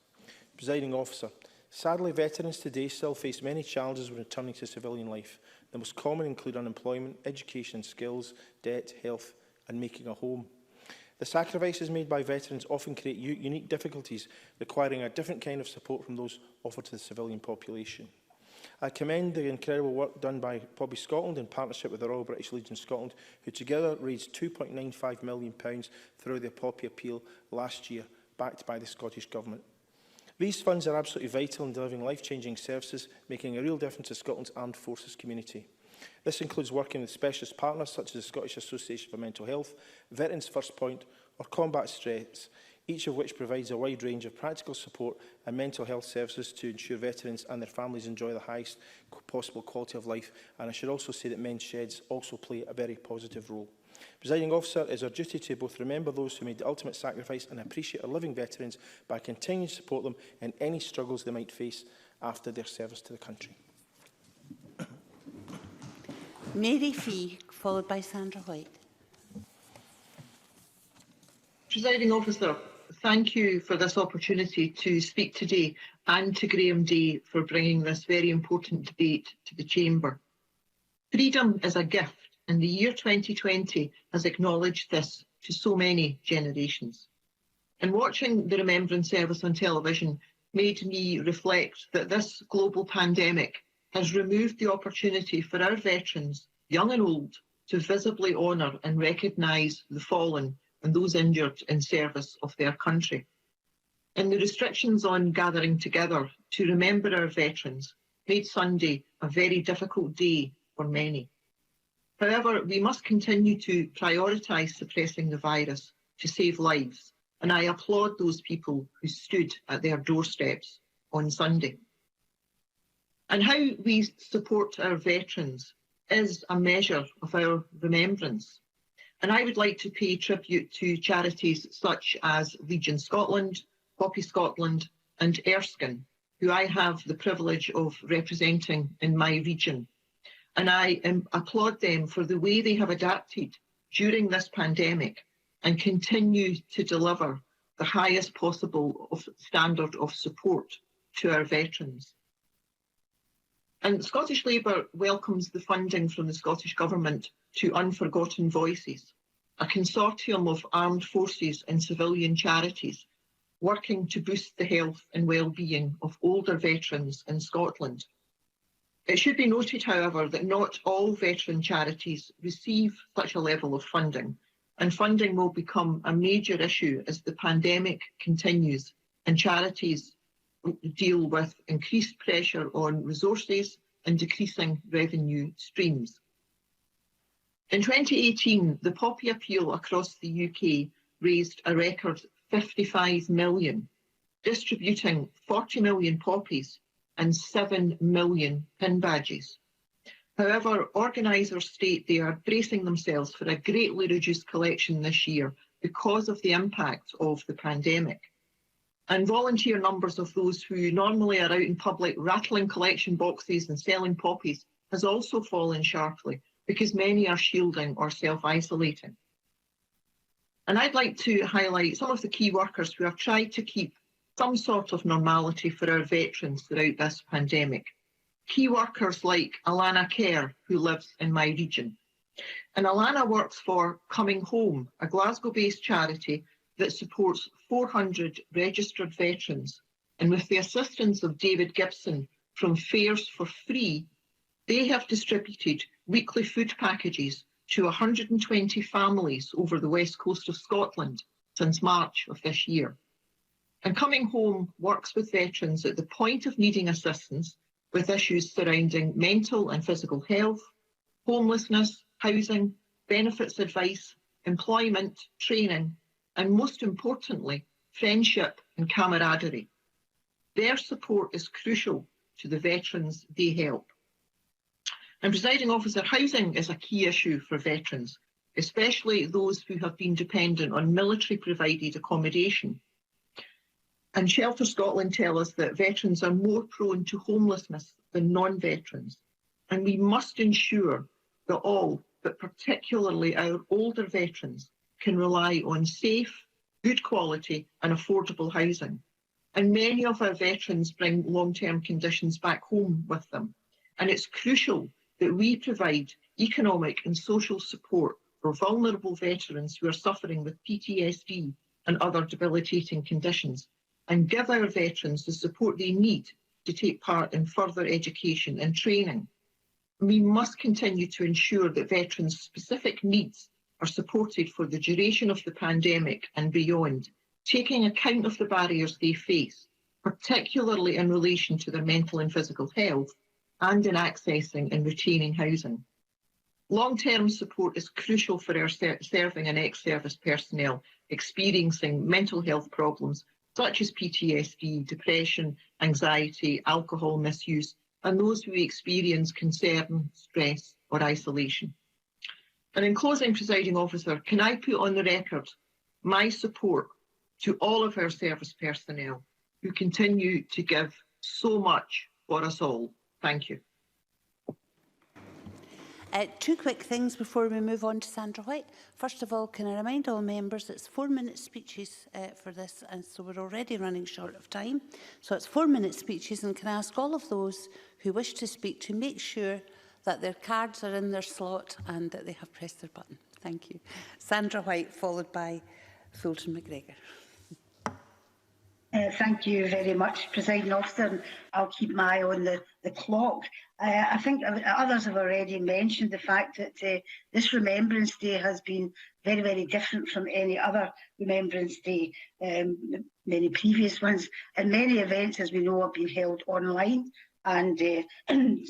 Presiding Officer, sadly, veterans today still face many challenges when returning to civilian life. The most common include unemployment, education and skills, debt, health and making a home. The sacrifices made by veterans often create unique difficulties, requiring a different kind of support from those offered to the civilian population. I commend the incredible work done by Poppy Scotland in partnership with the Royal British Legion Scotland, who together raised £2.95 million through the Poppy Appeal last year, backed by the Scottish Government. These funds are absolutely vital in delivering life-changing services, making a real difference to Scotland's armed forces community. This includes working with specialist partners such as the Scottish Association for Mental Health, Veterans First Point or Combat Stress, each of which provides a wide range of practical support and mental health services to ensure veterans and their families enjoy the highest possible quality of life. And I should also say that men's sheds also play a very positive role. Presiding Officer, it is our duty to both remember those who made the ultimate sacrifice and appreciate our living veterans by continuing to support them in any struggles they might face after their service to the country. Mary Fee, followed by Sandra White. Presiding Officer, thank you for this opportunity to speak today, and to Graham Day for bringing this very important debate to the Chamber. Freedom is a gift, and the year 2020 has acknowledged this to so many generations. And watching the Remembrance Service on television made me reflect that this global pandemic has removed the opportunity for our veterans, young and old, to visibly honour and recognise the fallen and those injured in service of their country. And the restrictions on gathering together to remember our veterans made Sunday a very difficult day for many. However, we must continue to prioritise suppressing the virus to save lives, and I applaud those people who stood at their doorsteps on Sunday. And how we support our veterans is a measure of our remembrance. And I would like to pay tribute to charities such as Legion Scotland, Poppy Scotland and Erskine, who I have the privilege of representing in my region. And I applaud them for the way they have adapted during this pandemic and continue to deliver the highest possible standard of support to our veterans. And Scottish Labour welcomes the funding from the Scottish Government to Unforgotten Voices, a consortium of armed forces and civilian charities working to boost the health and well-being of older veterans in Scotland. It should be noted, however, that not all veteran charities receive such a level of funding, and funding will become a major issue as the pandemic continues and charities deal with increased pressure on resources and decreasing revenue streams. In 2018, the Poppy Appeal across the UK raised a record 55 million, distributing 40 million poppies and 7 million pin badges. However, organisers state they are bracing themselves for a greatly reduced collection this year because of the impact of the pandemic. And volunteer numbers of those who normally are out in public rattling collection boxes and selling poppies has also fallen sharply because many are shielding or self-isolating. And I'd like to highlight some of the key workers who have tried to keep some sort of normality for our veterans throughout this pandemic. Key workers like Alana Kerr, who lives in my region. And Alana works for Coming Home, a Glasgow-based charity that supports 400 registered veterans. And with the assistance of David Gibson from Fares for Free, they have distributed weekly food packages to 120 families over the west coast of Scotland since March of this year. And Coming Home works with veterans at the point of needing assistance with issues surrounding mental and physical health, homelessness, housing, benefits advice, employment, training, and most importantly, friendship and camaraderie. Their support is crucial to the veterans they help. And Presiding Officer, housing is a key issue for veterans, especially those who have been dependent on military-provided accommodation. And Shelter Scotland tell us that veterans are more prone to homelessness than non-veterans. And we must ensure that all, but particularly our older veterans, can rely on safe, good quality and affordable housing. And many of our veterans bring long-term conditions back home with them. And it's crucial that we provide economic and social support for vulnerable veterans who are suffering with PTSD and other debilitating conditions, and give our veterans the support they need to take part in further education and training. We must continue to ensure that veterans' specific needs are supported for the duration of the pandemic and beyond, taking account of the barriers they face, particularly in relation to their mental and physical health, and in accessing and retaining housing. Long-term support is crucial for our serving and ex-service personnel experiencing mental health problems such as PTSD, depression, anxiety, alcohol misuse, and those who experience concern, stress or isolation. And in closing, Presiding Officer, can I put on the record my support to all of our service personnel who continue to give so much for us all. Thank you. Two quick things before we move on to Sandra White. First of all, can I remind all members it's 4-minute speeches for this, and so we're already running short of time. So it's 4-minute speeches, and can I ask all of those who wish to speak to make sure that their cards are in their slot and that they have pressed their button. Thank you. Sandra White, followed by Fulton McGregor. Thank you very much, Presiding Officer. And I'll keep my eye on the clock. I think others have already mentioned the fact that this Remembrance Day has been very, very different from any other Remembrance Day, many previous ones. And many events, as we know, have been held online. And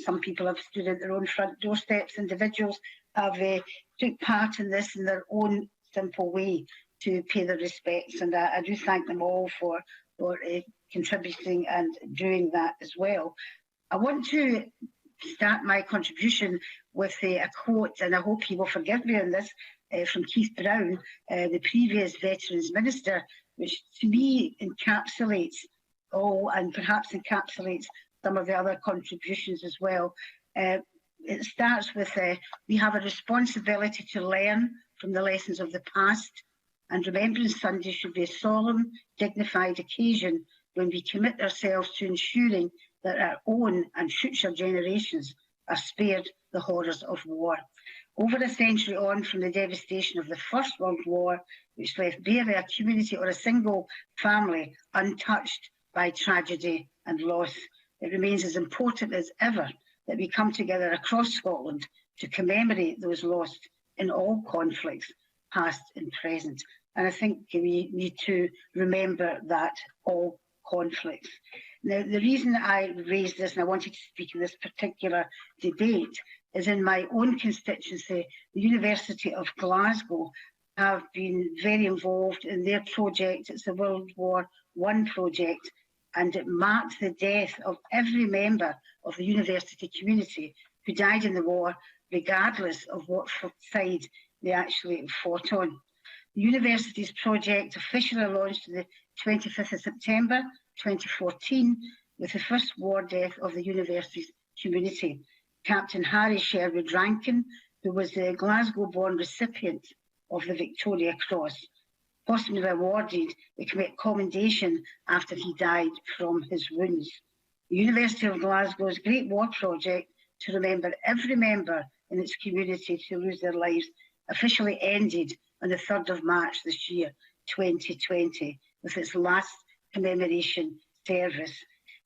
some people have stood at their own front doorsteps. Individuals have took part in this in their own simple way to pay their respects. And I do thank them all for contributing and doing that as well. I want to start my contribution with a quote, and I hope he will forgive me on this, from Keith Brown, the previous Veterans Minister, which to me encapsulates all and perhaps encapsulates some of the other contributions as well. It starts with, we have a responsibility to learn from the lessons of the past, and Remembrance Sunday should be a solemn, dignified occasion when we commit ourselves to ensuring that our own and future generations are spared the horrors of war. Over a century on from the devastation of the First World War, which left barely a community or a single family untouched by tragedy and loss, it remains as important as ever that we come together across Scotland to commemorate those lost in all conflicts, past and present. And I think we need to remember that all conflicts. Now, the reason I raised this, and I wanted to speak in this particular debate, is in my own constituency, the University of Glasgow have been very involved in their project. It's the World War I project, and it marked the death of every member of the university community who died in the war, regardless of what side they actually fought on. The university's project officially launched on the 25th of September 2014 with the first war death of the university's community, Captain Harry Sherwood Rankin, who was the Glasgow-born recipient of the Victoria Cross, posthumously awarded the commendation after he died from his wounds. The University of Glasgow's Great War Project to remember every member in its community to lose their lives officially ended on the 3rd of March this year, 2020, with its last commemoration service.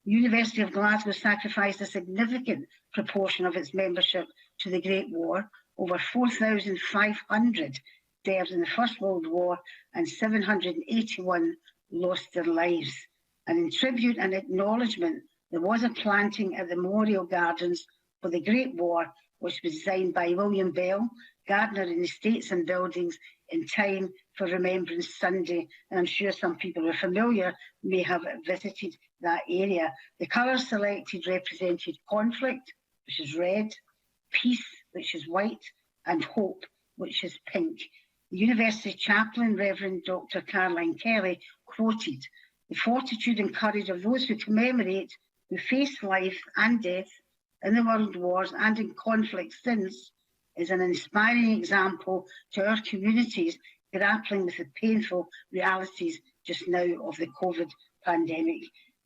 The University of Glasgow sacrificed a significant proportion of its membership to the Great War. Over 4,500 served in the First World War and 781 lost their lives. And in tribute and acknowledgement, there was a planting at the Memorial Gardens for the Great War, which was designed by William Bell, gardener in estates and buildings, in time for Remembrance Sunday. And I'm sure some people are familiar, may have visited that area. The colours selected represented conflict, which is red, peace, which is white, and hope, which is pink. The University Chaplain, Reverend Dr. Caroline Kelly, quoted, "The fortitude and courage of those who commemorate, who faced life and death in the world wars and in conflict since, is an inspiring example to our communities grappling with the painful realities just now of the COVID pandemic.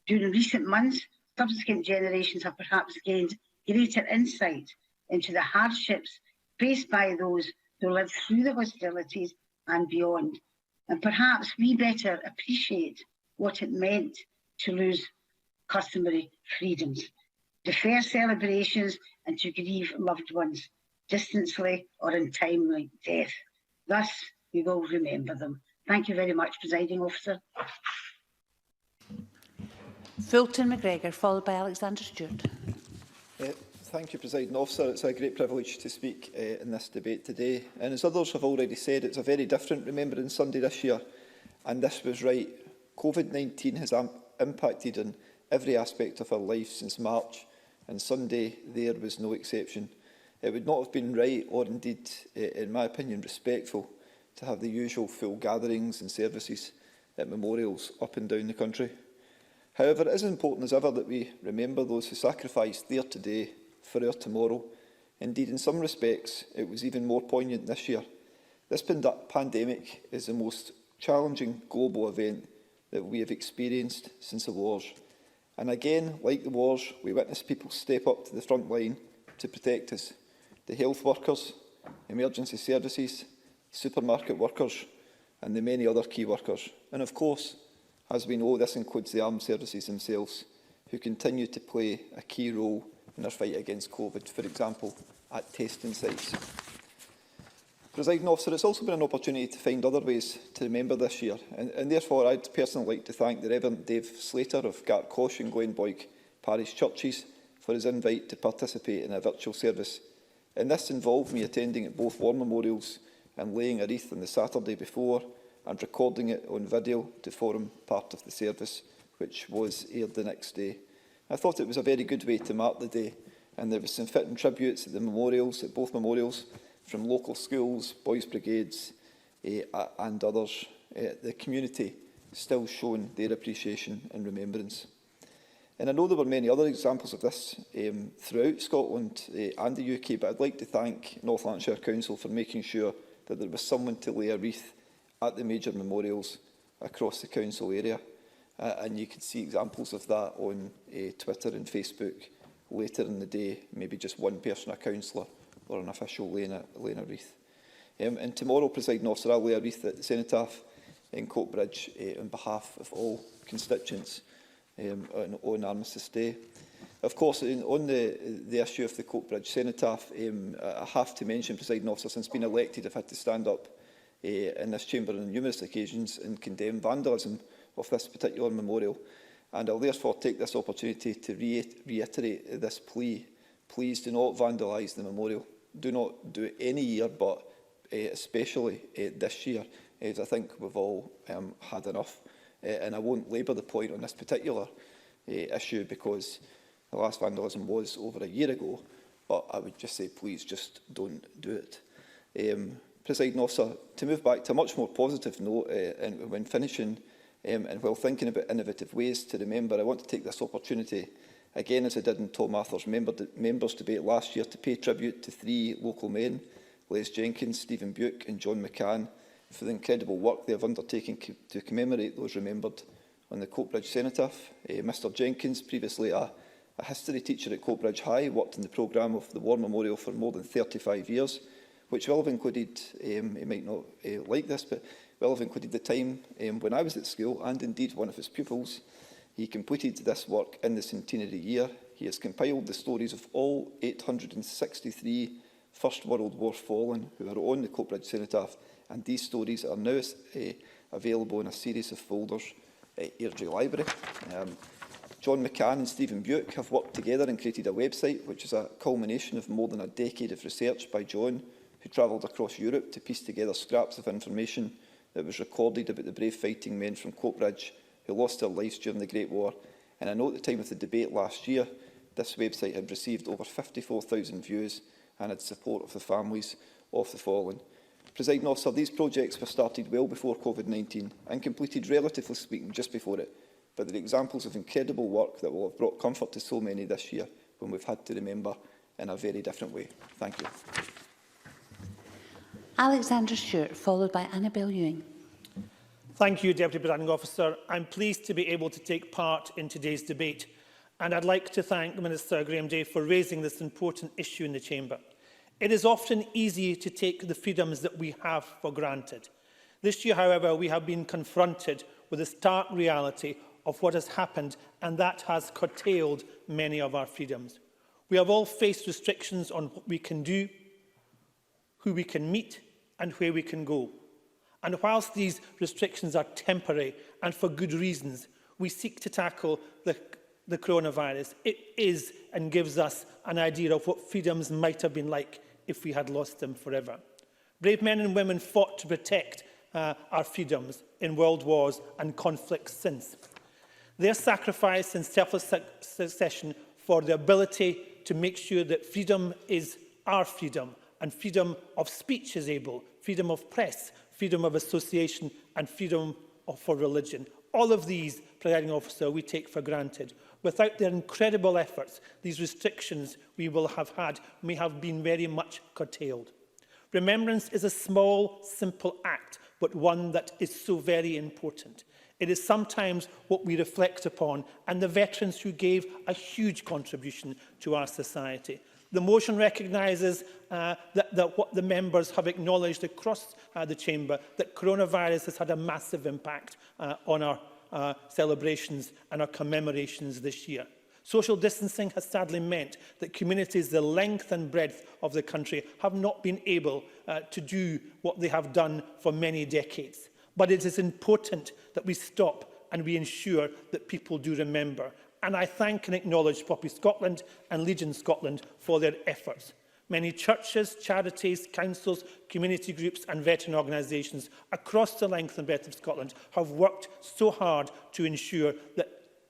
During recent months, subsequent generations have perhaps gained greater insight into the hardships faced by those who lived through the hostilities and beyond. And perhaps we better appreciate what it meant to lose customary freedoms, defer celebrations and to grieve loved ones, distantly or untimely death. Thus, we will remember them." Thank you very much, Presiding Officer. Fulton McGregor, followed by Alexander Stewart. Thank you, Presiding Officer. It's a great privilege to speak in this debate today. And as others have already said, it's a very different Remembrance Sunday this year. And this was right. COVID-19 has impacted on every aspect of our life since March, and Sunday there was no exception. It would not have been right, or indeed, in my opinion, respectful, to have the usual full gatherings and services at memorials up and down the country. However, it is important as ever that we remember those who sacrificed their today for our tomorrow. Indeed, in some respects, it was even more poignant this year. This pandemic is the most challenging global event that we have experienced since the wars. And again, like the wars, we witness people step up to the front line to protect us. The health workers, emergency services, supermarket workers, and the many other key workers. And of course, As we know, this includes the armed services themselves, who continue to play a key role in our fight against COVID, for example, at testing sites. Presiding Officer, it's also been an opportunity to find other ways to remember this year, and therefore I'd personally like to thank the Reverend Dave Slater of Gartcosh and Glenboig Parish Churches for his invite to participate in a virtual service. And this involved me attending at both war memorials and laying a wreath on the Saturday before and recording it on video to form part of the service, which was aired the next day. I thought it was a very good way to mark the day, and there were some fitting tributes at the memorials, at both memorials, from local schools, boys' brigades and others. The community still showing their appreciation and remembrance. And I know there were many other examples of this throughout Scotland and the UK, but I'd like to thank North Lanarkshire Council for making sure that there was someone to lay a wreath at the major memorials across the council area. And you can see examples of that on Twitter and Facebook later in the day, maybe just one person, a councillor or an official laying a wreath. And tomorrow, Presiding Officer, I'll lay a wreath at the Cenotaph in Coatbridge on behalf of all constituents on Armistice Day. Of course, on the issue of the Coatbridge Cenotaph, I have to mention, Presiding Officer, since being elected, I've had to stand up in this chamber on numerous occasions and condemn vandalism of this particular memorial. And I'll therefore take this opportunity to reiterate this plea. Please do not vandalise the memorial. Do not do it any year, but especially this year, as I think we've all had enough. And I won't labour the point on this particular issue because the last vandalism was over a year ago, but I would just say please just don't do it. Presiding Officer, to move back to a much more positive note when finishing and while thinking about innovative ways to remember, I want to take this opportunity, again as I did in Tom Arthur's members' debate last year, to pay tribute to 3 local men, Les Jenkins, Stephen Buick and John McCann, for the incredible work they have undertaken to commemorate those remembered on the Coatbridge Cenotaph. Mr Jenkins, previously a history teacher at Coatbridge High, worked in the programme of the War Memorial for more than 35 years, which will have included, he might not like this, but will have included the time when I was at school, and indeed one of his pupils. He completed this work in the centenary year. He has compiled the stories of all 863 First World War fallen who are on the Coatbridge Cenotaph, and these stories are now available in a series of folders at Airdrie Library. John McCann and Stephen Buick have worked together and created a website which is a culmination of more than a decade of research by John, who travelled across Europe to piece together scraps of information that was recorded about the brave fighting men from Coatbridge who lost their lives during the Great War. And I know at the time of the debate last year, this website had received over 54,000 views and had support of the families of the fallen. Presiding Officer, these projects were started well before COVID-19 and completed, relatively speaking, just before it. But they're examples of incredible work that will have brought comfort to so many this year when we've had to remember in a very different way. Thank you. Alexander Stewart, followed by Annabel Ewing. Thank you, Deputy Presiding Officer. I'm pleased to be able to take part in today's debate, and I'd like to thank Minister Graham Day for raising this important issue in the Chamber. It is often easy to take the freedoms that we have for granted. This year, however, we have been confronted with the stark reality of what has happened, and that has curtailed many of our freedoms. We have all faced restrictions on what we can do, who we can meet, and where we can go. And whilst these restrictions are temporary and for good reasons, we seek to tackle the coronavirus. It is and gives us an idea of what freedoms might have been like if we had lost them forever. Brave men and women fought to protect our freedoms in world wars and conflicts since. Their sacrifice and selfless succession for the ability to make sure that freedom is our freedom, and freedom of speech is able, freedom of press, freedom of association and freedom for religion. All of these, Presiding Officer, we take for granted. Without their incredible efforts, these restrictions we will have had may have been very much curtailed. Remembrance is a small, simple act, but one that is so very important. It is sometimes what we reflect upon, and the veterans who gave a huge contribution to our society. The motion recognises that what the members have acknowledged across the Chamber, that coronavirus has had a massive impact on celebrations and our commemorations this year. Social distancing has sadly meant that communities the length and breadth of the country have not been able to do what they have done for many decades. But it is important that we stop and we ensure that people do remember. And I thank and acknowledge Poppy Scotland and Legion Scotland for their efforts. Many churches, charities, councils, community groups and veteran organisations across the length and breadth of Scotland have worked so hard to ensure that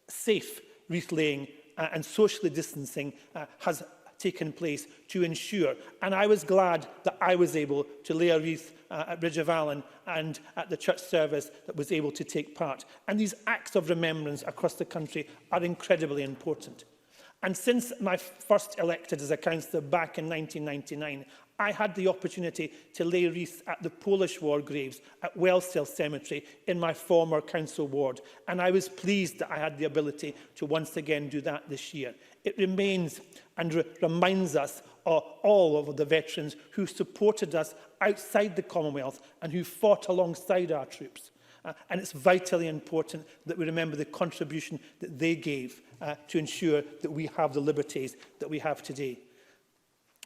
safe wreath laying and socially distancing has taken place to ensure. And I was glad that I was able to lay a wreath at Bridge of Allen and at the church service that was able to take part. And these acts of remembrance across the country are incredibly important. And since my first elected as a councillor back in 1999, I had the opportunity to lay wreaths at the Polish war graves at Wellsdale Cemetery in my former council ward. And I was pleased that I had the ability to once again do that this year. It remains and reminds us of all of the veterans who supported us outside the Commonwealth and who fought alongside our troops. And it's vitally important that we remember the contribution that they gave to ensure that we have the liberties that we have today.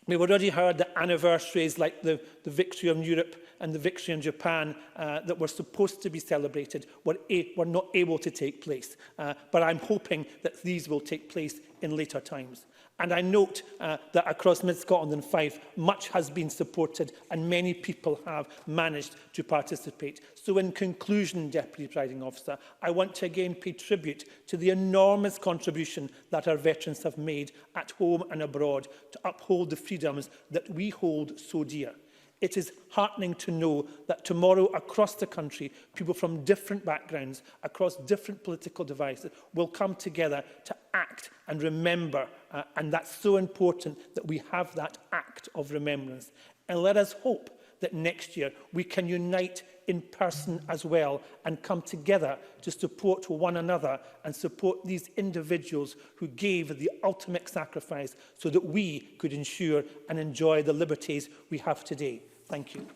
We've already heard that anniversaries like the victory on Europe and the victory in Japan that were supposed to be celebrated were not able to take place. But I'm hoping that these will take place in later times. And I note that across Mid-Scotland and Fife, much has been supported and many people have managed to participate. So in conclusion, Deputy Presiding Officer, I want to again pay tribute to the enormous contribution that our veterans have made at home and abroad to uphold the freedoms that we hold so dear. It is heartening to know that tomorrow across the country, people from different backgrounds, across different political devices, will come together to act and remember. And that's so important that we have that act of remembrance. And let us hope that next year we can unite in person as well and come together to support one another and support these individuals who gave the ultimate sacrifice so that we could ensure and enjoy the liberties we have today. Thank you.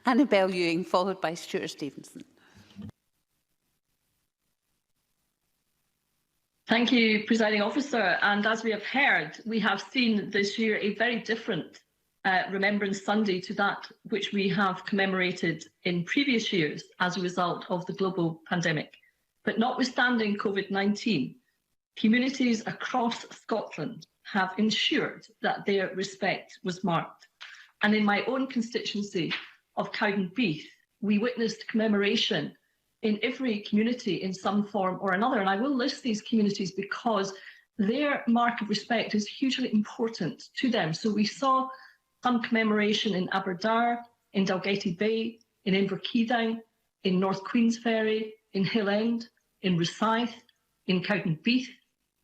Annabel Ewing, followed by Stuart Stevenson. Thank you, Presiding Officer. And as we have heard, we have seen this year a very different Remembrance Sunday to that which we have commemorated in previous years as a result of the global pandemic. But notwithstanding COVID-19, communities across Scotland have ensured that their respect was marked. And in my own constituency of Cowdenbeath, we witnessed commemoration in every community in some form or another. And I will list these communities because their mark of respect is hugely important to them. So we saw some commemoration in Aberdour, in Dalgety Bay, in Inverkeithing, in North Queensferry, in Hill End, in Rosyth, in Cowdenbeath,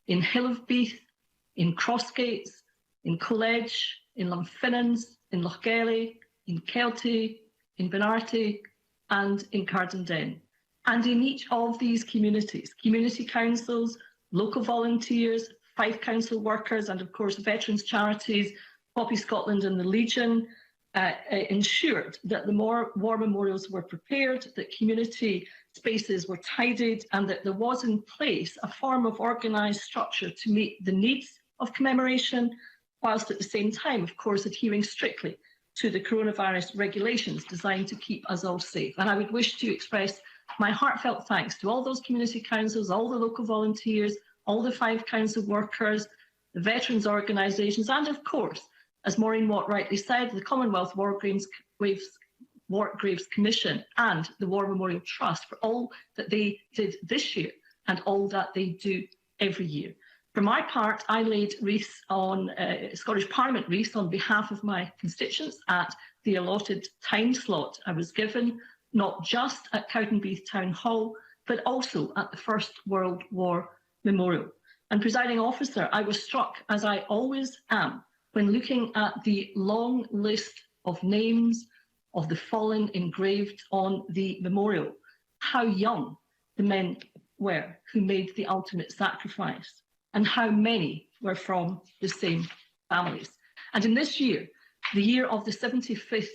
in Hill of Beath, in Crossgates, in Coledge, in Lumfinnans, in Lochgelly, in Kelty, in Benarty, and in Cardenden. And in each of these communities, community councils, local volunteers, Fife Council workers, and of course veterans charities, Poppy Scotland and the Legion, ensured that the war memorials were prepared, that community spaces were tidied, and that there was in place a form of organised structure to meet the needs of commemoration, whilst at the same time, of course, adhering strictly to the coronavirus regulations designed to keep us all safe. And I would wish to express my heartfelt thanks to all those community councils, all the local volunteers, all the Fife Council workers, the veterans organisations, and of course, as Maureen Watt rightly said, the Commonwealth War Graves Commission and the War Memorial Trust for all that they did this year and all that they do every year. For my part, I laid wreaths on Scottish Parliament wreaths on behalf of my constituents at the allotted time slot I was given, not just at Cowdenbeath Town Hall, but also at the First World War Memorial. And Presiding Officer, I was struck, as I always am, when looking at the long list of names of the fallen engraved on the memorial, how young the men were who made the ultimate sacrifice, and how many were from the same families. And in this year, the year of the 75th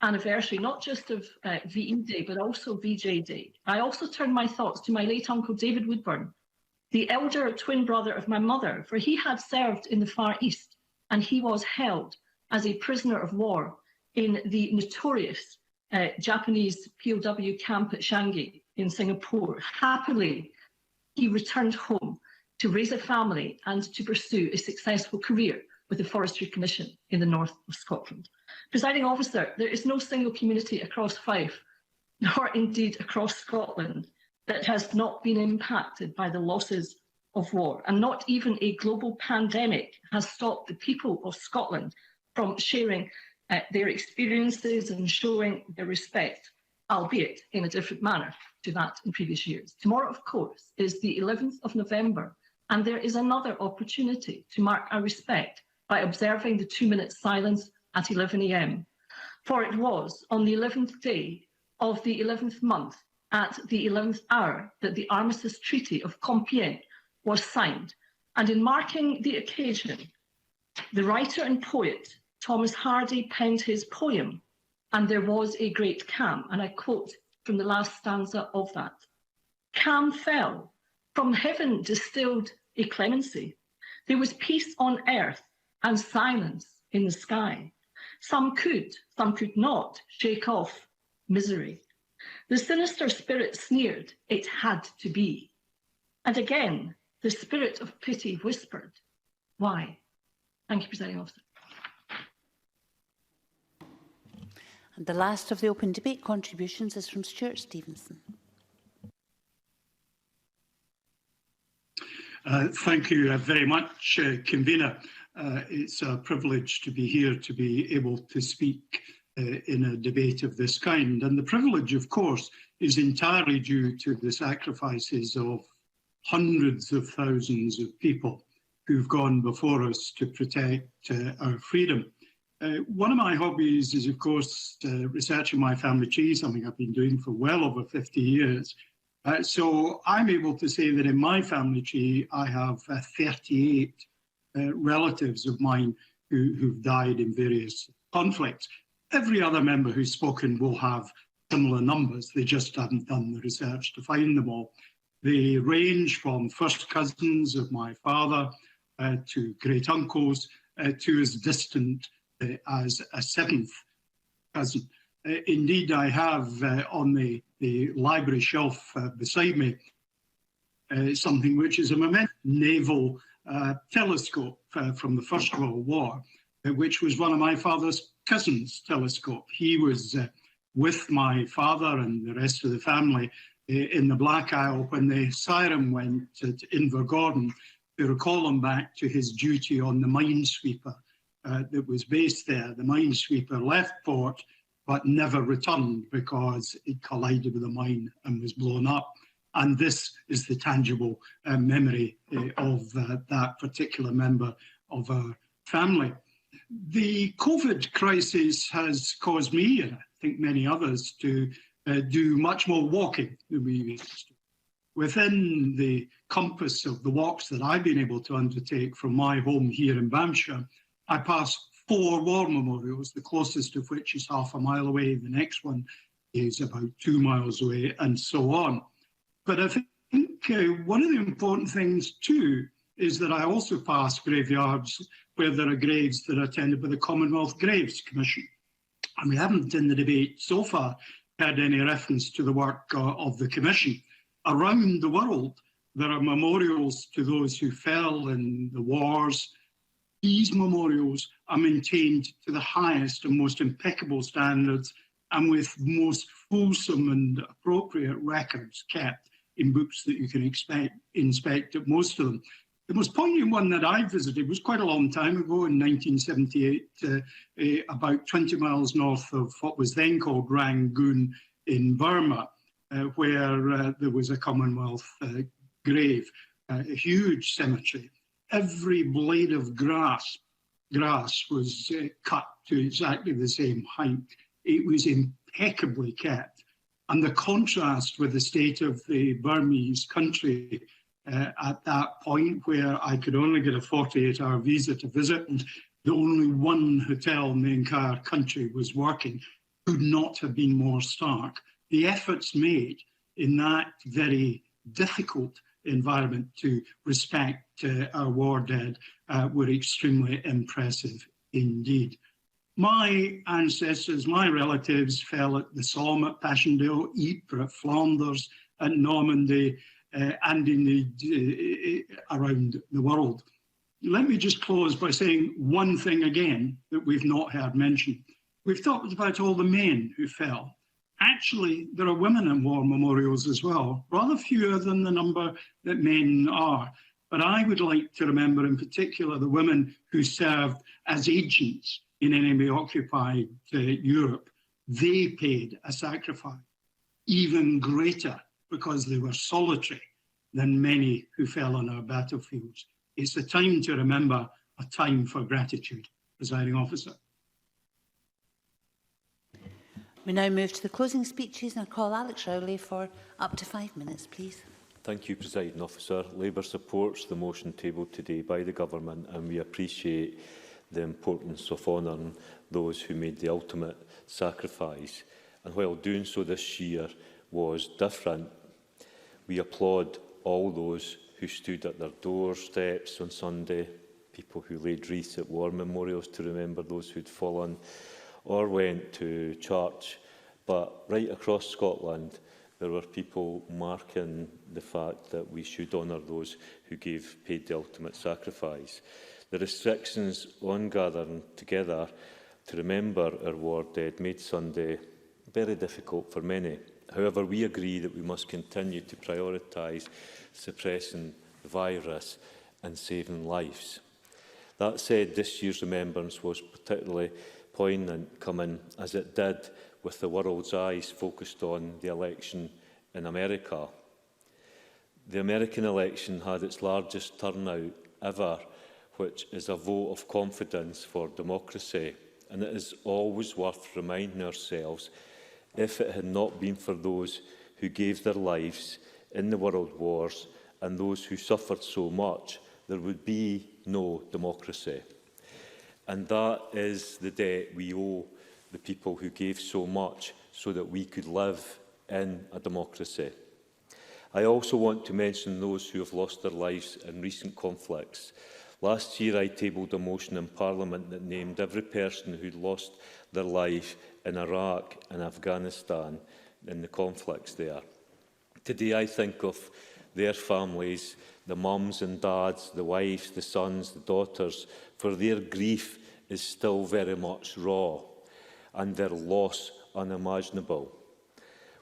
anniversary, not just of VE Day, but also VJ Day, I also turn my thoughts to my late uncle David Woodburn, the elder twin brother of my mother, for he had served in the Far East and he was held as a prisoner of war in the notorious Japanese POW camp at Changi in Singapore. Happily, he returned home to raise a family and to pursue a successful career with the Forestry Commission in the north of Scotland. Presiding officer, there is no single community across Fife, nor indeed across Scotland, that has not been impacted by the losses of war, and not even a global pandemic has stopped the people of Scotland from sharing their experiences and showing their respect, albeit in a different manner to that in previous years. Tomorrow, of course, is the 11th of November, and there is another opportunity to mark our respect by observing the 2-minute silence at 11 a.m. For it was on the 11th day of the 11th month at the 11th hour that the Armistice Treaty of Compiègne was signed. And in marking the occasion, the writer and poet Thomas Hardy penned his poem, "And There Was a Great Calm," and I quote from the last stanza of that. "Calm fell, from heaven distilled a clemency. There was peace on earth and silence in the sky. Some could not shake off misery. The sinister spirit sneered, it had to be. And again, the spirit of pity whispered, why?" Thank you, Presiding Officer. And the last of the open debate contributions is from Stuart Stevenson. Thank you very much, Convener. It's a privilege to be here to be able to speak in a debate of this kind. And the privilege, of course, is entirely due to the sacrifices of hundreds of thousands of people who've gone before us to protect our freedom. One of my hobbies is, of course, researching my family tree, something I've been doing for well over 50 years. So I'm able to say that in my family tree, I have 38 relatives of mine who've died in various conflicts. Every other member who's spoken will have similar numbers. They just haven't done the research to find them all. They range from first cousins of my father to great uncles to as distant as a seventh cousin. Indeed, I have on the library shelf beside me something which is a memento, naval telescope from the First World War, which was one of my father's cousins' telescope. He was with my father and the rest of the family in the Black Isle when the siren went at Invergordon to recall him back to his duty on the minesweeper that was based there. The minesweeper left port but never returned because it collided with a mine and was blown up. And this is the tangible memory of that particular member of our family. The COVID crisis has caused me, and I think many others, to do much more walking than we used to. Within the compass of the walks that I've been able to undertake from my home here in Banffshire, I pass 4 war memorials, the closest of which is half a mile away, the next one is about 2 miles away, and so on. But I think one of the important things too is that I also pass graveyards where there are graves that are tended by the Commonwealth Graves Commission. And we haven't in the debate so far had any reference to the work of the Commission. Around the world, there are memorials to those who fell in the wars. These memorials are maintained to the highest and most impeccable standards and with most fulsome and appropriate records kept in books that you can inspect at most of them. The most poignant one that I visited was quite a long time ago in 1978, about 20 miles north of what was then called Rangoon in Burma, where there was a Commonwealth grave, a huge cemetery. Every blade of grass was cut to exactly the same height. It was impeccably kept. And the contrast with the state of the Burmese country at that point, where I could only get a 48-hour visa to visit, and the only one hotel in the entire country was working, could not have been more stark. The efforts made in that very difficult environment to respect our war dead were extremely impressive indeed. My ancestors, my relatives fell at the Somme, at Passchendaele, Ypres, at Flanders, at Normandy, and indeed around the world. Let me just close by saying one thing again that we've not heard mentioned. We've talked about all the men who fell. Actually, there are women in war memorials as well, rather fewer than the number that men are. But I would like to remember in particular the women who served as agents in enemy-occupied Europe. They paid a sacrifice even greater because they were solitary than many who fell on our battlefields. It's a time to remember, a time for gratitude. Presiding Officer. We now move to the closing speeches and I call Alex Rowley for up to 5 minutes, please. Thank you, Presiding Officer. Labour supports the motion tabled today by the Government, and we appreciate the importance of honouring those who made the ultimate sacrifice. And while doing so this year was different, we applaud all those who stood at their doorsteps on Sunday, people who laid wreaths at war memorials to remember those who'd fallen, or went to church. But right across Scotland, there were people marking the fact that we should honour those who paid the ultimate sacrifice. The restrictions on gathering together to remember our war dead made Sunday very difficult for many. However, we agree that we must continue to prioritise suppressing the virus and saving lives. That said, this year's remembrance was particularly poignant, coming as it did with the world's eyes focused on the election in America. The American election had its largest turnout ever, which is a vote of confidence for democracy. And it is always worth reminding ourselves, if it had not been for those who gave their lives in the world wars and those who suffered so much, there would be no democracy. And that is the debt we owe the people who gave so much so that we could live in a democracy. I also want to mention those who have lost their lives in recent conflicts. Last year I tabled a motion in Parliament that named every person who'd lost their life in Iraq and Afghanistan in the conflicts there. Today I think of their families, the mums and dads, the wives, the sons, the daughters, for their grief is still very much raw and their loss unimaginable.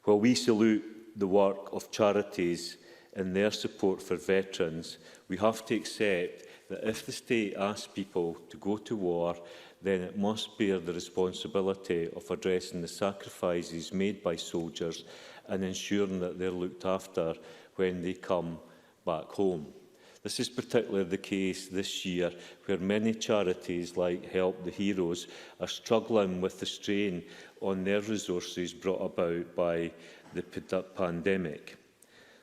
While we salute the work of charities in their support for veterans, we have to accept that if the state asks people to go to war, then it must bear the responsibility of addressing the sacrifices made by soldiers and ensuring that they're looked after when they come back home. This is particularly the case this year, where many charities like Help the Heroes are struggling with the strain on their resources brought about by the pandemic.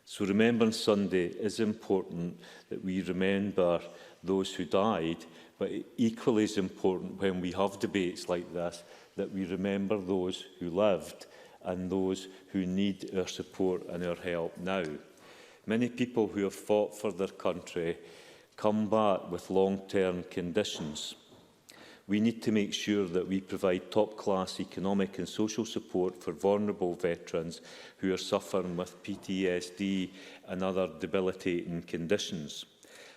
So Remembrance Sunday is important that we remember those who died, but equally as important when we have debates like this, that we remember those who lived and those who need our support and our help now. Many people who have fought for their country come back with long-term conditions. We need to make sure that we provide top-class economic and social support for vulnerable veterans who are suffering with PTSD and other debilitating conditions.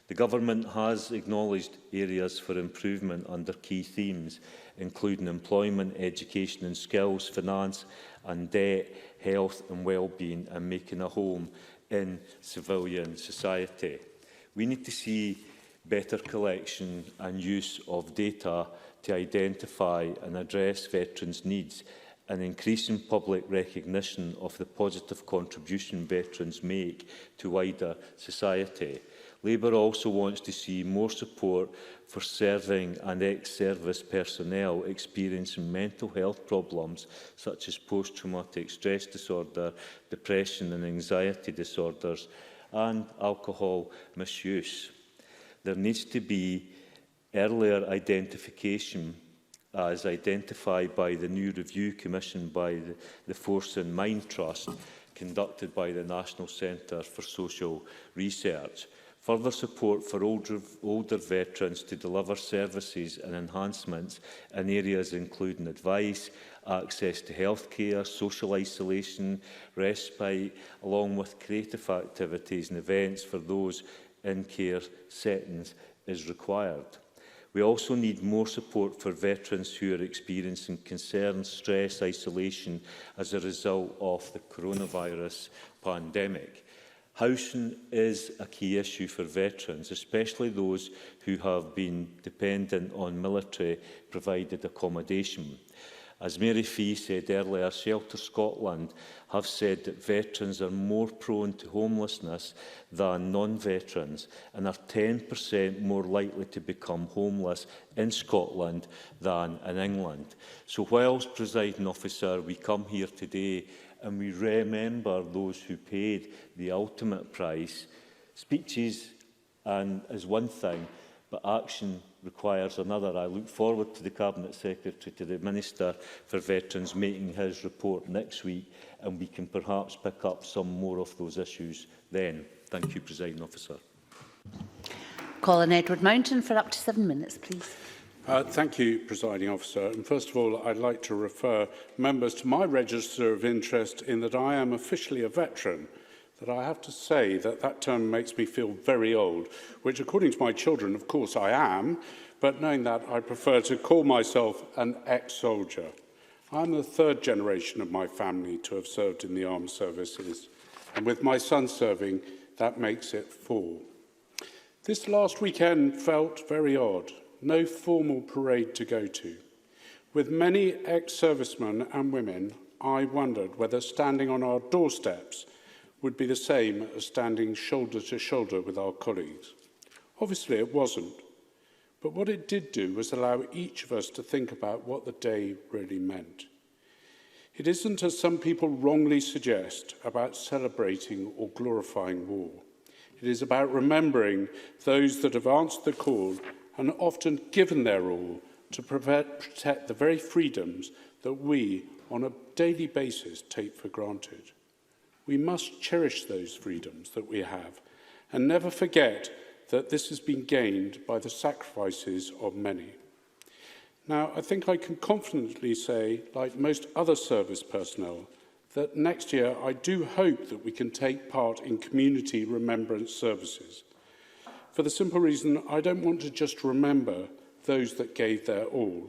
The Government has acknowledged areas for improvement under key themes, including employment, education and skills, finance and debt, health and well-being, and making a home in civilian society. We need to see better collection and use of data to identify and address veterans' needs, and increasing public recognition of the positive contribution veterans make to wider society. Labour also wants to see more support for serving and ex-service personnel experiencing mental health problems such as post-traumatic stress disorder, depression and anxiety disorders, and alcohol misuse. There needs to be earlier identification as identified by the new review commissioned by the Force and Mind Trust, conducted by the National Centre for Social Research. Further support for older veterans to deliver services and enhancements in areas including advice, access to healthcare, social isolation, respite, along with creative activities and events for those in care settings is required. We also need more support for veterans who are experiencing concern, stress, isolation as a result of the coronavirus pandemic. Housing is a key issue for veterans, especially those who have been dependent on military-provided accommodation. As Mary Fee said earlier, Shelter Scotland have said that veterans are more prone to homelessness than non-veterans and are 10% more likely to become homeless in Scotland than in England. So whilst, Presiding Officer, we come here today and we remember those who paid the ultimate price, speeches is one thing, but action requires another. I look forward to the Cabinet Secretary, to the Minister for Veterans making his report next week, and we can perhaps pick up some more of those issues then. Thank you, Presiding Officer. Colin Edward Mountain for up to 7 minutes, please. Thank you, Presiding Officer. And first of all, I'd like to refer members to my register of interest in that I am officially a veteran. That I have to say that term makes me feel very old, which according to my children, of course, I am, but knowing that, I prefer to call myself an ex-soldier. I'm the third generation of my family to have served in the armed services, and with my son serving, that makes it 4. This last weekend felt very odd. No formal parade to go to. With many ex-servicemen and women, I wondered whether standing on our doorsteps would be the same as standing shoulder to shoulder with our colleagues. Obviously, it wasn't. But what it did do was allow each of us to think about what the day really meant. It isn't, as some people wrongly suggest, about celebrating or glorifying war. It is about remembering those that have answered the call and often given their all to protect the very freedoms that we, on a daily basis, take for granted. We must cherish those freedoms that we have and never forget that this has been gained by the sacrifices of many. Now, I think I can confidently say, like most other service personnel, that next year I do hope that we can take part in community remembrance services. For the simple reason, I don't want to just remember those that gave their all.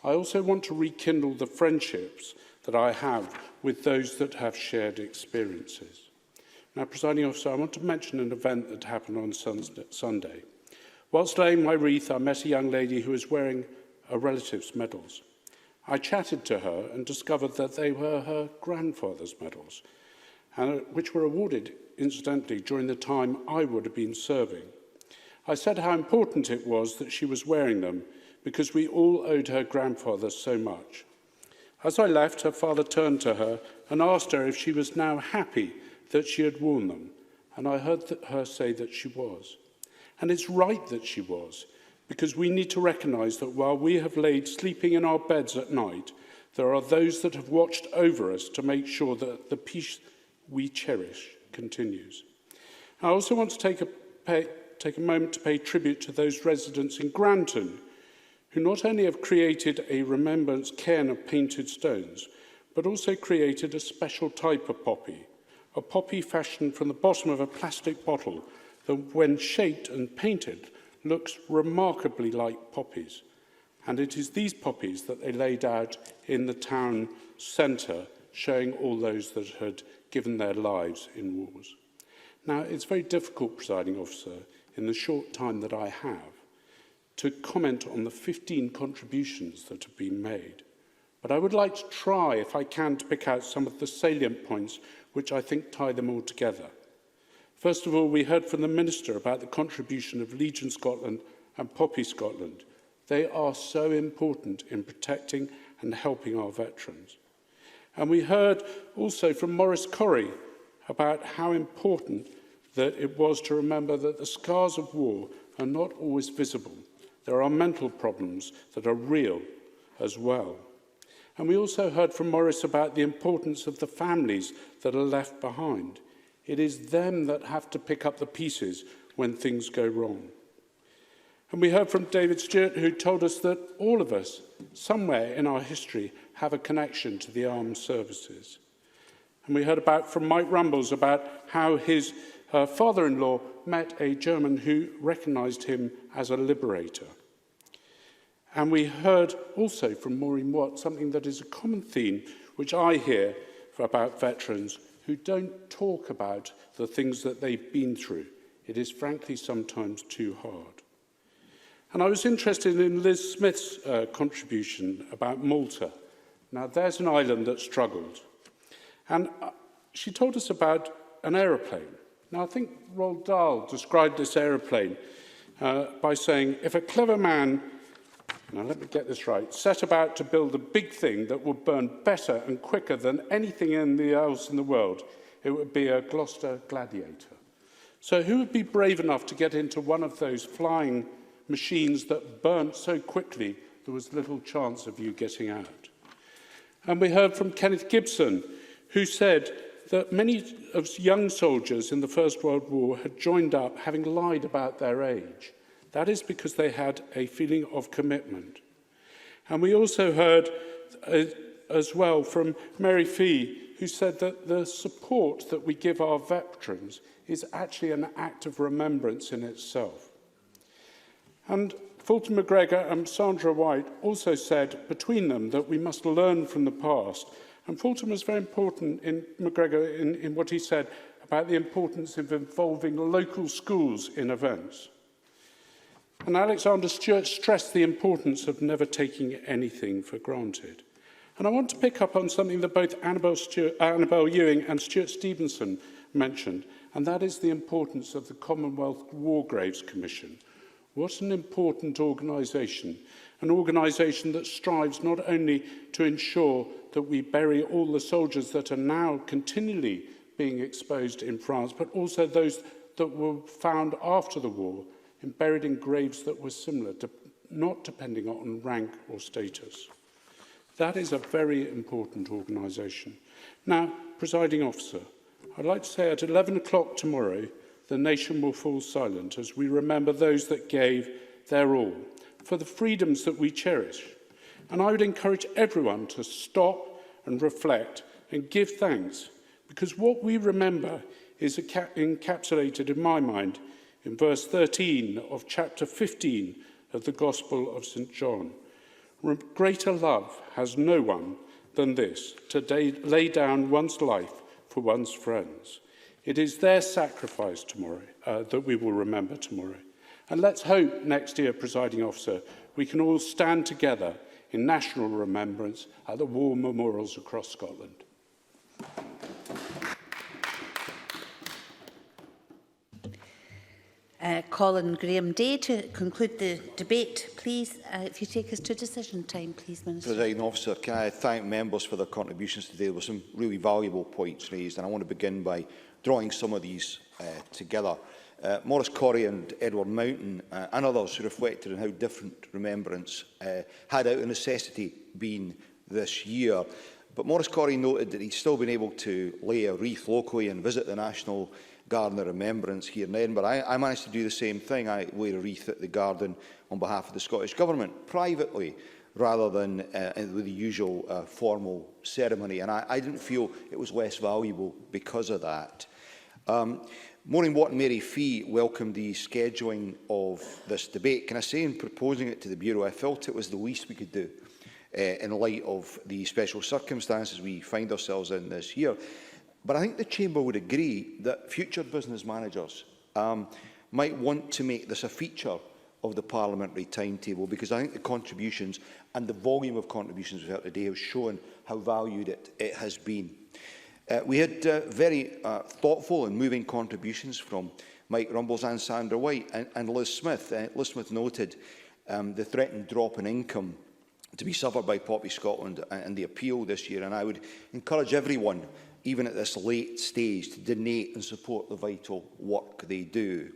I also want to rekindle the friendships that I have with those that have shared experiences. Now, Presiding Officer, I want to mention an event that happened on Sunday. Whilst laying my wreath, I met a young lady who was wearing a relative's medals. I chatted to her and discovered that they were her grandfather's medals, which were awarded, incidentally, during the time I would have been serving. I said how important it was that she was wearing them because we all owed her grandfather so much. As I left, her father turned to her and asked her if she was now happy that she had worn them, and I heard her say that she was. And it's right that she was, because we need to recognise that while we have laid sleeping in our beds at night, there are those that have watched over us to make sure that the peace we cherish continues. I also want to take a moment to pay tribute to those residents in Granton who not only have created a remembrance cairn of painted stones, but also created a special type of poppy, a poppy fashioned from the bottom of a plastic bottle that, when shaped and painted, looks remarkably like poppies. And it is these poppies that they laid out in the town centre, showing all those that had given their lives in wars. Now, it's very difficult, Presiding Officer, in the short time that I have, to comment on the 15 contributions that have been made. But I would like to try, if I can, to pick out some of the salient points which I think tie them all together. First of all, we heard from the Minister about the contribution of Legion Scotland and Poppy Scotland. They are so important in protecting and helping our veterans. And we heard also from Maurice Corrie about how important that it was to remember that the scars of war are not always visible. There are mental problems that are real, as well. And we also heard from Maurice about the importance of the families that are left behind. It is them that have to pick up the pieces when things go wrong. And we heard from David Stewart, who told us that all of us, somewhere in our history, have a connection to the armed services. And we heard from Mike Rumbles about how his father-in-law met a German who recognised him as a liberator. And we heard also from Maureen Watt something that is a common theme, which I hear about veterans who don't talk about the things that they've been through. It is frankly sometimes too hard. And I was interested in Liz Smith's contribution about Malta. Now, there's an island that struggled. And she told us about an aeroplane. Now, I think Roald Dahl described this aeroplane by saying, if a clever man, now let me get this right, set about to build a big thing that would burn better and quicker than anything else in the world, it would be a Gloucester Gladiator. So who would be brave enough to get into one of those flying machines that burnt so quickly there was little chance of you getting out? And we heard from Kenneth Gibson, who said that many of young soldiers in the First World War had joined up having lied about their age. That is because they had a feeling of commitment. And we also heard as well from Mary Fee, who said that the support that we give our veterans is actually an act of remembrance in itself. And Fulton McGregor and Sandra White also said between them that we must learn from the past. And Fulton was very important in McGregor in what he said about the importance of involving local schools in events. And Alexander Stewart stressed the importance of never taking anything for granted. And I want to pick up on something that both Annabel Ewing and Stuart Stevenson mentioned, and that is the importance of the Commonwealth War Graves Commission. What an important organisation, an organisation that strives not only to ensure that we bury all the soldiers that are now continually being exposed in France, but also those that were found after the war and buried in graves that were similar, not depending on rank or status. That is a very important organisation. Now, Presiding Officer, I'd like to say at 11 o'clock tomorrow, the nation will fall silent as we remember those that gave their all for the freedoms that we cherish. And I would encourage everyone to stop and reflect and give thanks, because what we remember is encapsulated in my mind in verse 13 of chapter 15 of the Gospel of St. John. Greater love has no one than this, to lay down one's life for one's friends. It is their sacrifice tomorrow that we will remember tomorrow. And let's hope next year, Presiding Officer, we can all stand together in national remembrance at the war memorials across Scotland. Colin Graham Day to conclude the debate. Please, if you take us to decision time, please, Minister. Presiding Officer, can I thank members for their contributions today? There were some really valuable points raised, and I want to begin by drawing some of these together. Maurice Corrie and Edward Mountain and others who reflected on how different remembrance had out of necessity been this year. But Maurice Corrie noted that he's still been able to lay a wreath locally and visit the National Garden of Remembrance here in Edinburgh. I managed to do the same thing. I laid a wreath at the garden on behalf of the Scottish Government, privately, rather than with the usual formal ceremony. And I didn't feel it was less valuable because of that. Maureen Watt and Mary Fee welcomed the scheduling of this debate. Can I say, in proposing it to the Bureau, I felt it was the least we could do in light of the special circumstances we find ourselves in this year. But I think the Chamber would agree that future business managers might want to make this a feature of the parliamentary timetable, because I think the contributions and the volume of contributions we've heard today have shown how valued it has been. We had very thoughtful and moving contributions from Mike Rumbles and Sandra White and Liz Smith. Liz Smith noted the threatened drop in income to be suffered by Poppy Scotland and the appeal this year, and I would encourage everyone, even at this late stage, to donate and support the vital work they do.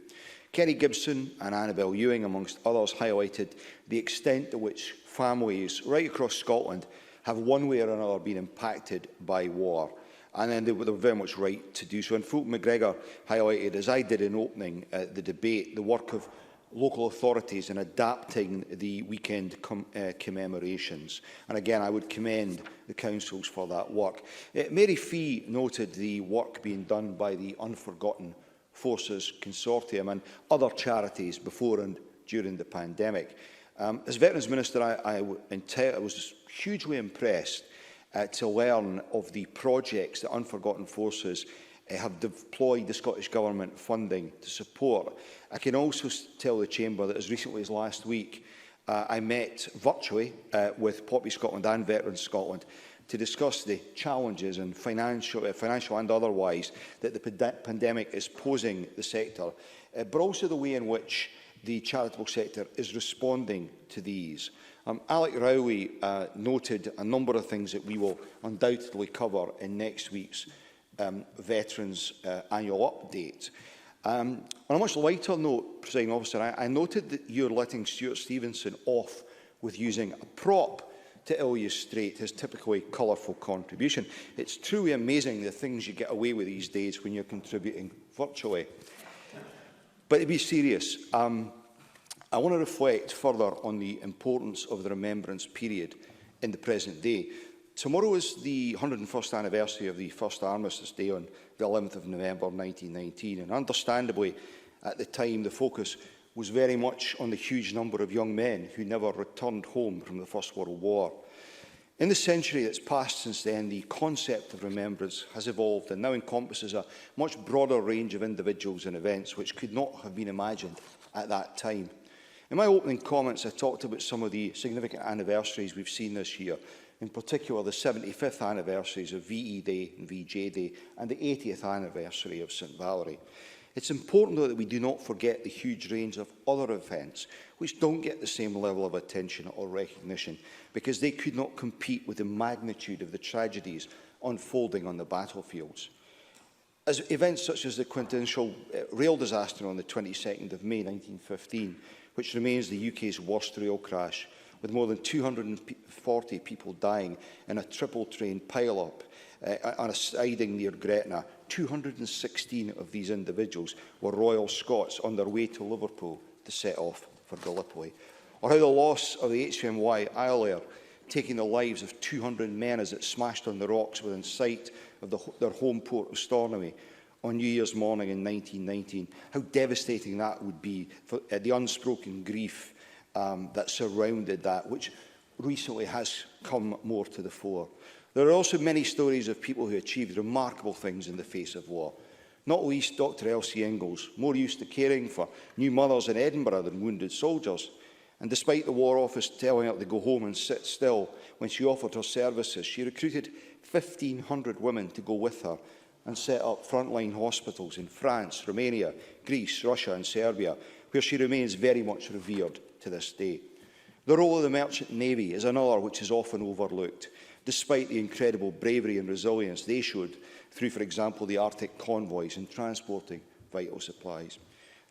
Kerry Gibson and Annabel Ewing, amongst others, highlighted the extent to which families right across Scotland have one way or another been impacted by war. And then they were very much right to do so. And Fulton McGregor highlighted, as I did in opening the debate, the work of local authorities in adapting the weekend commemorations. And again, I would commend the councils for that work. Mary Fee noted the work being done by the Unforgotten Forces Consortium and other charities before and during the pandemic. As Veterans Minister, I was hugely impressed to learn of the projects that Unforgotten Forces have deployed the Scottish Government funding to support. I can also tell the Chamber that as recently as last week, I met virtually with Poppy Scotland and Veterans Scotland to discuss the challenges and financial and otherwise that the pandemic is posing the sector, but also the way in which the charitable sector is responding to these. Alec Rowley noted a number of things that we will undoubtedly cover in next week's Veterans Annual Update. On a much lighter note, Presiding Officer, I noted that you're letting Stuart Stevenson off with using a prop to illustrate his typically colourful contribution. It's truly amazing the things you get away with these days when you're contributing virtually. But to be serious, I want to reflect further on the importance of the remembrance period in the present day. Tomorrow is the 101st anniversary of the first Armistice Day on the 11th of November 1919, and understandably, at the time, the focus was very much on the huge number of young men who never returned home from the First World War. In the century that's passed since then, the concept of remembrance has evolved and now encompasses a much broader range of individuals and events which could not have been imagined at that time. In my opening comments, I talked about some of the significant anniversaries we've seen this year, in particular the 75th anniversaries of VE Day and VJ Day and the 80th anniversary of St Valery. It's important, though, that we do not forget the huge range of other events which don't get the same level of attention or recognition because they could not compete with the magnitude of the tragedies unfolding on the battlefields. As events such as the quintessential rail disaster on the 22nd of May 1915, which remains the UK's worst rail crash, with more than 240 people dying in a triple train pile-up on a siding near Gretna. 216 of these individuals were Royal Scots on their way to Liverpool to set off for Gallipoli. Or how the loss of the HMY Isle taking the lives of 200 men as it smashed on the rocks within sight of their home port of Stornoway on New Year's morning in 1919. How devastating that would be for the unspoken grief that surrounded that, which recently has come more to the fore. There are also many stories of people who achieved remarkable things in the face of war. Not least Dr. Elsie Ingalls, more used to caring for new mothers in Edinburgh than wounded soldiers. And despite the War Office telling her to go home and sit still when she offered her services, she recruited 1,500 women to go with her and set up frontline hospitals in France, Romania, Greece, Russia and Serbia, where she remains very much revered to this day. The role of the Merchant Navy is another which is often overlooked, despite the incredible bravery and resilience they showed through, for example, the Arctic convoys in transporting vital supplies.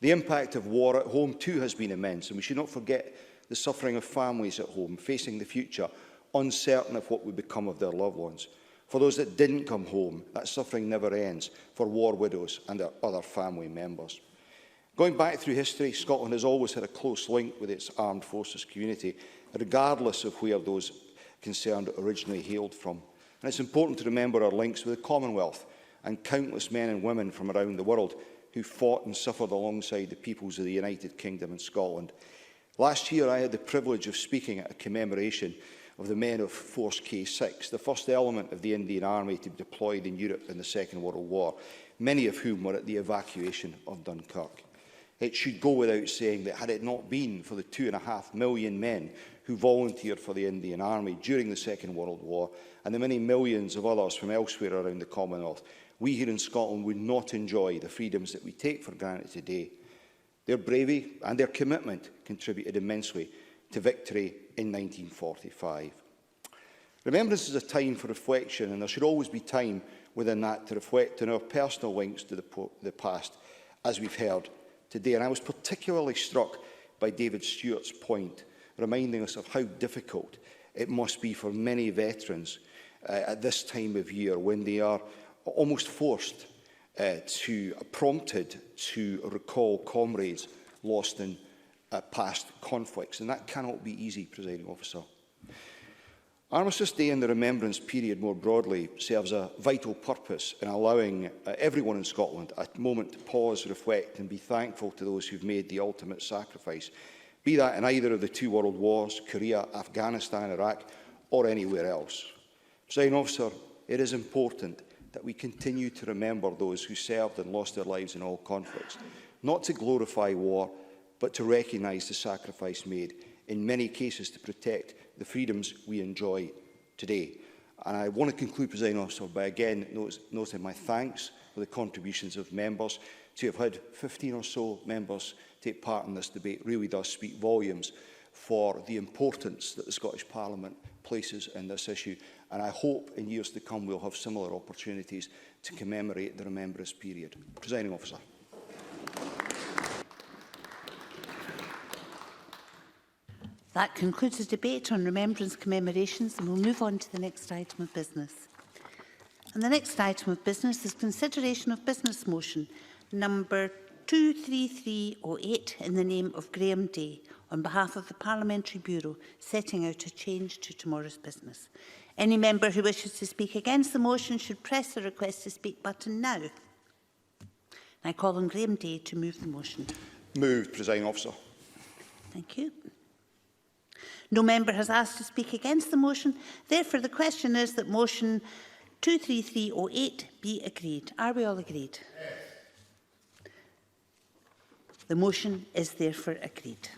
The impact of war at home too has been immense, and we should not forget the suffering of families at home, facing the future, uncertain of what would become of their loved ones. For those that didn't come home, that suffering never ends for war widows and their other family members. Going back through history, Scotland has always had a close link with its armed forces community, regardless of where those concerned originally hailed from. And it's important to remember our links with the Commonwealth and countless men and women from around the world who fought and suffered alongside the peoples of the United Kingdom and Scotland. Last year, I had the privilege of speaking at a commemoration of the men of Force K6, the first element of the Indian Army to be deployed in Europe in the Second World War, many of whom were at the evacuation of Dunkirk. It should go without saying that had it not been for the 2.5 million men who volunteered for the Indian Army during the Second World War and the many millions of others from elsewhere around the Commonwealth, we here in Scotland would not enjoy the freedoms that we take for granted today. Their bravery and their commitment contributed immensely to victory in 1945. Remembrance is a time for reflection, and there should always be time within that to reflect on our personal links to the past, as we've heard today. And I was particularly struck by David Stewart's point, reminding us of how difficult it must be for many veterans at this time of year when they are almost forced prompted to recall comrades lost in past conflicts. And that cannot be easy, Presiding Officer. Armistice Day and the Remembrance period more broadly serves a vital purpose in allowing everyone in Scotland a moment to pause, reflect and be thankful to those who've made the ultimate sacrifice, be that in either of the two world wars, Korea, Afghanistan, Iraq or anywhere else. Presiding Officer, it is important that we continue to remember those who served and lost their lives in all conflicts, not to glorify war, but to recognise the sacrifice made, in many cases to protect the freedoms we enjoy today. And I want to conclude, Presiding Officer, by again noting my thanks for the contributions of members. To have had 15 or so members take part in this debate really does speak volumes for the importance that the Scottish Parliament places in this issue. And I hope in years to come we'll have similar opportunities to commemorate the Remembrance period. Presiding Officer. That concludes the debate on remembrance commemorations, and we'll move on to the next item of business. And the next item of business is consideration of business motion number 23308 in the name of Graham Day on behalf of the Parliamentary Bureau, setting out a change to tomorrow's business. Any member who wishes to speak against the motion should press the request to speak button now. I call on Graham Day to move the motion. Moved, Presiding Officer. Thank you. No member has asked to speak against the motion. Therefore, the question is that motion 23308 be agreed. Are we all agreed? Yes. The motion is therefore agreed.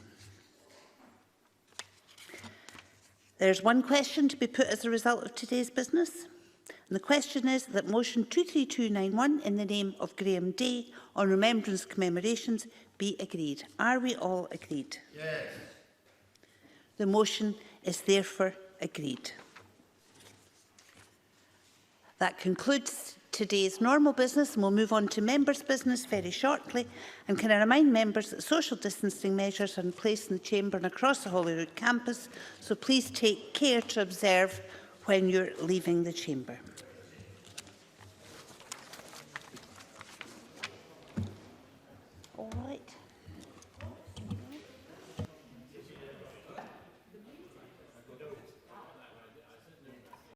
There is one question to be put as a result of today's business. And the question is that motion 23291 in the name of Graham Day on remembrance commemorations be agreed. Are we all agreed? Yes. The motion is therefore agreed. That concludes today's normal business, and we'll move on to members' business very shortly. And can I remind members that social distancing measures are in place in the chamber and across the Holyrood campus, so please take care to observe when you're leaving the chamber.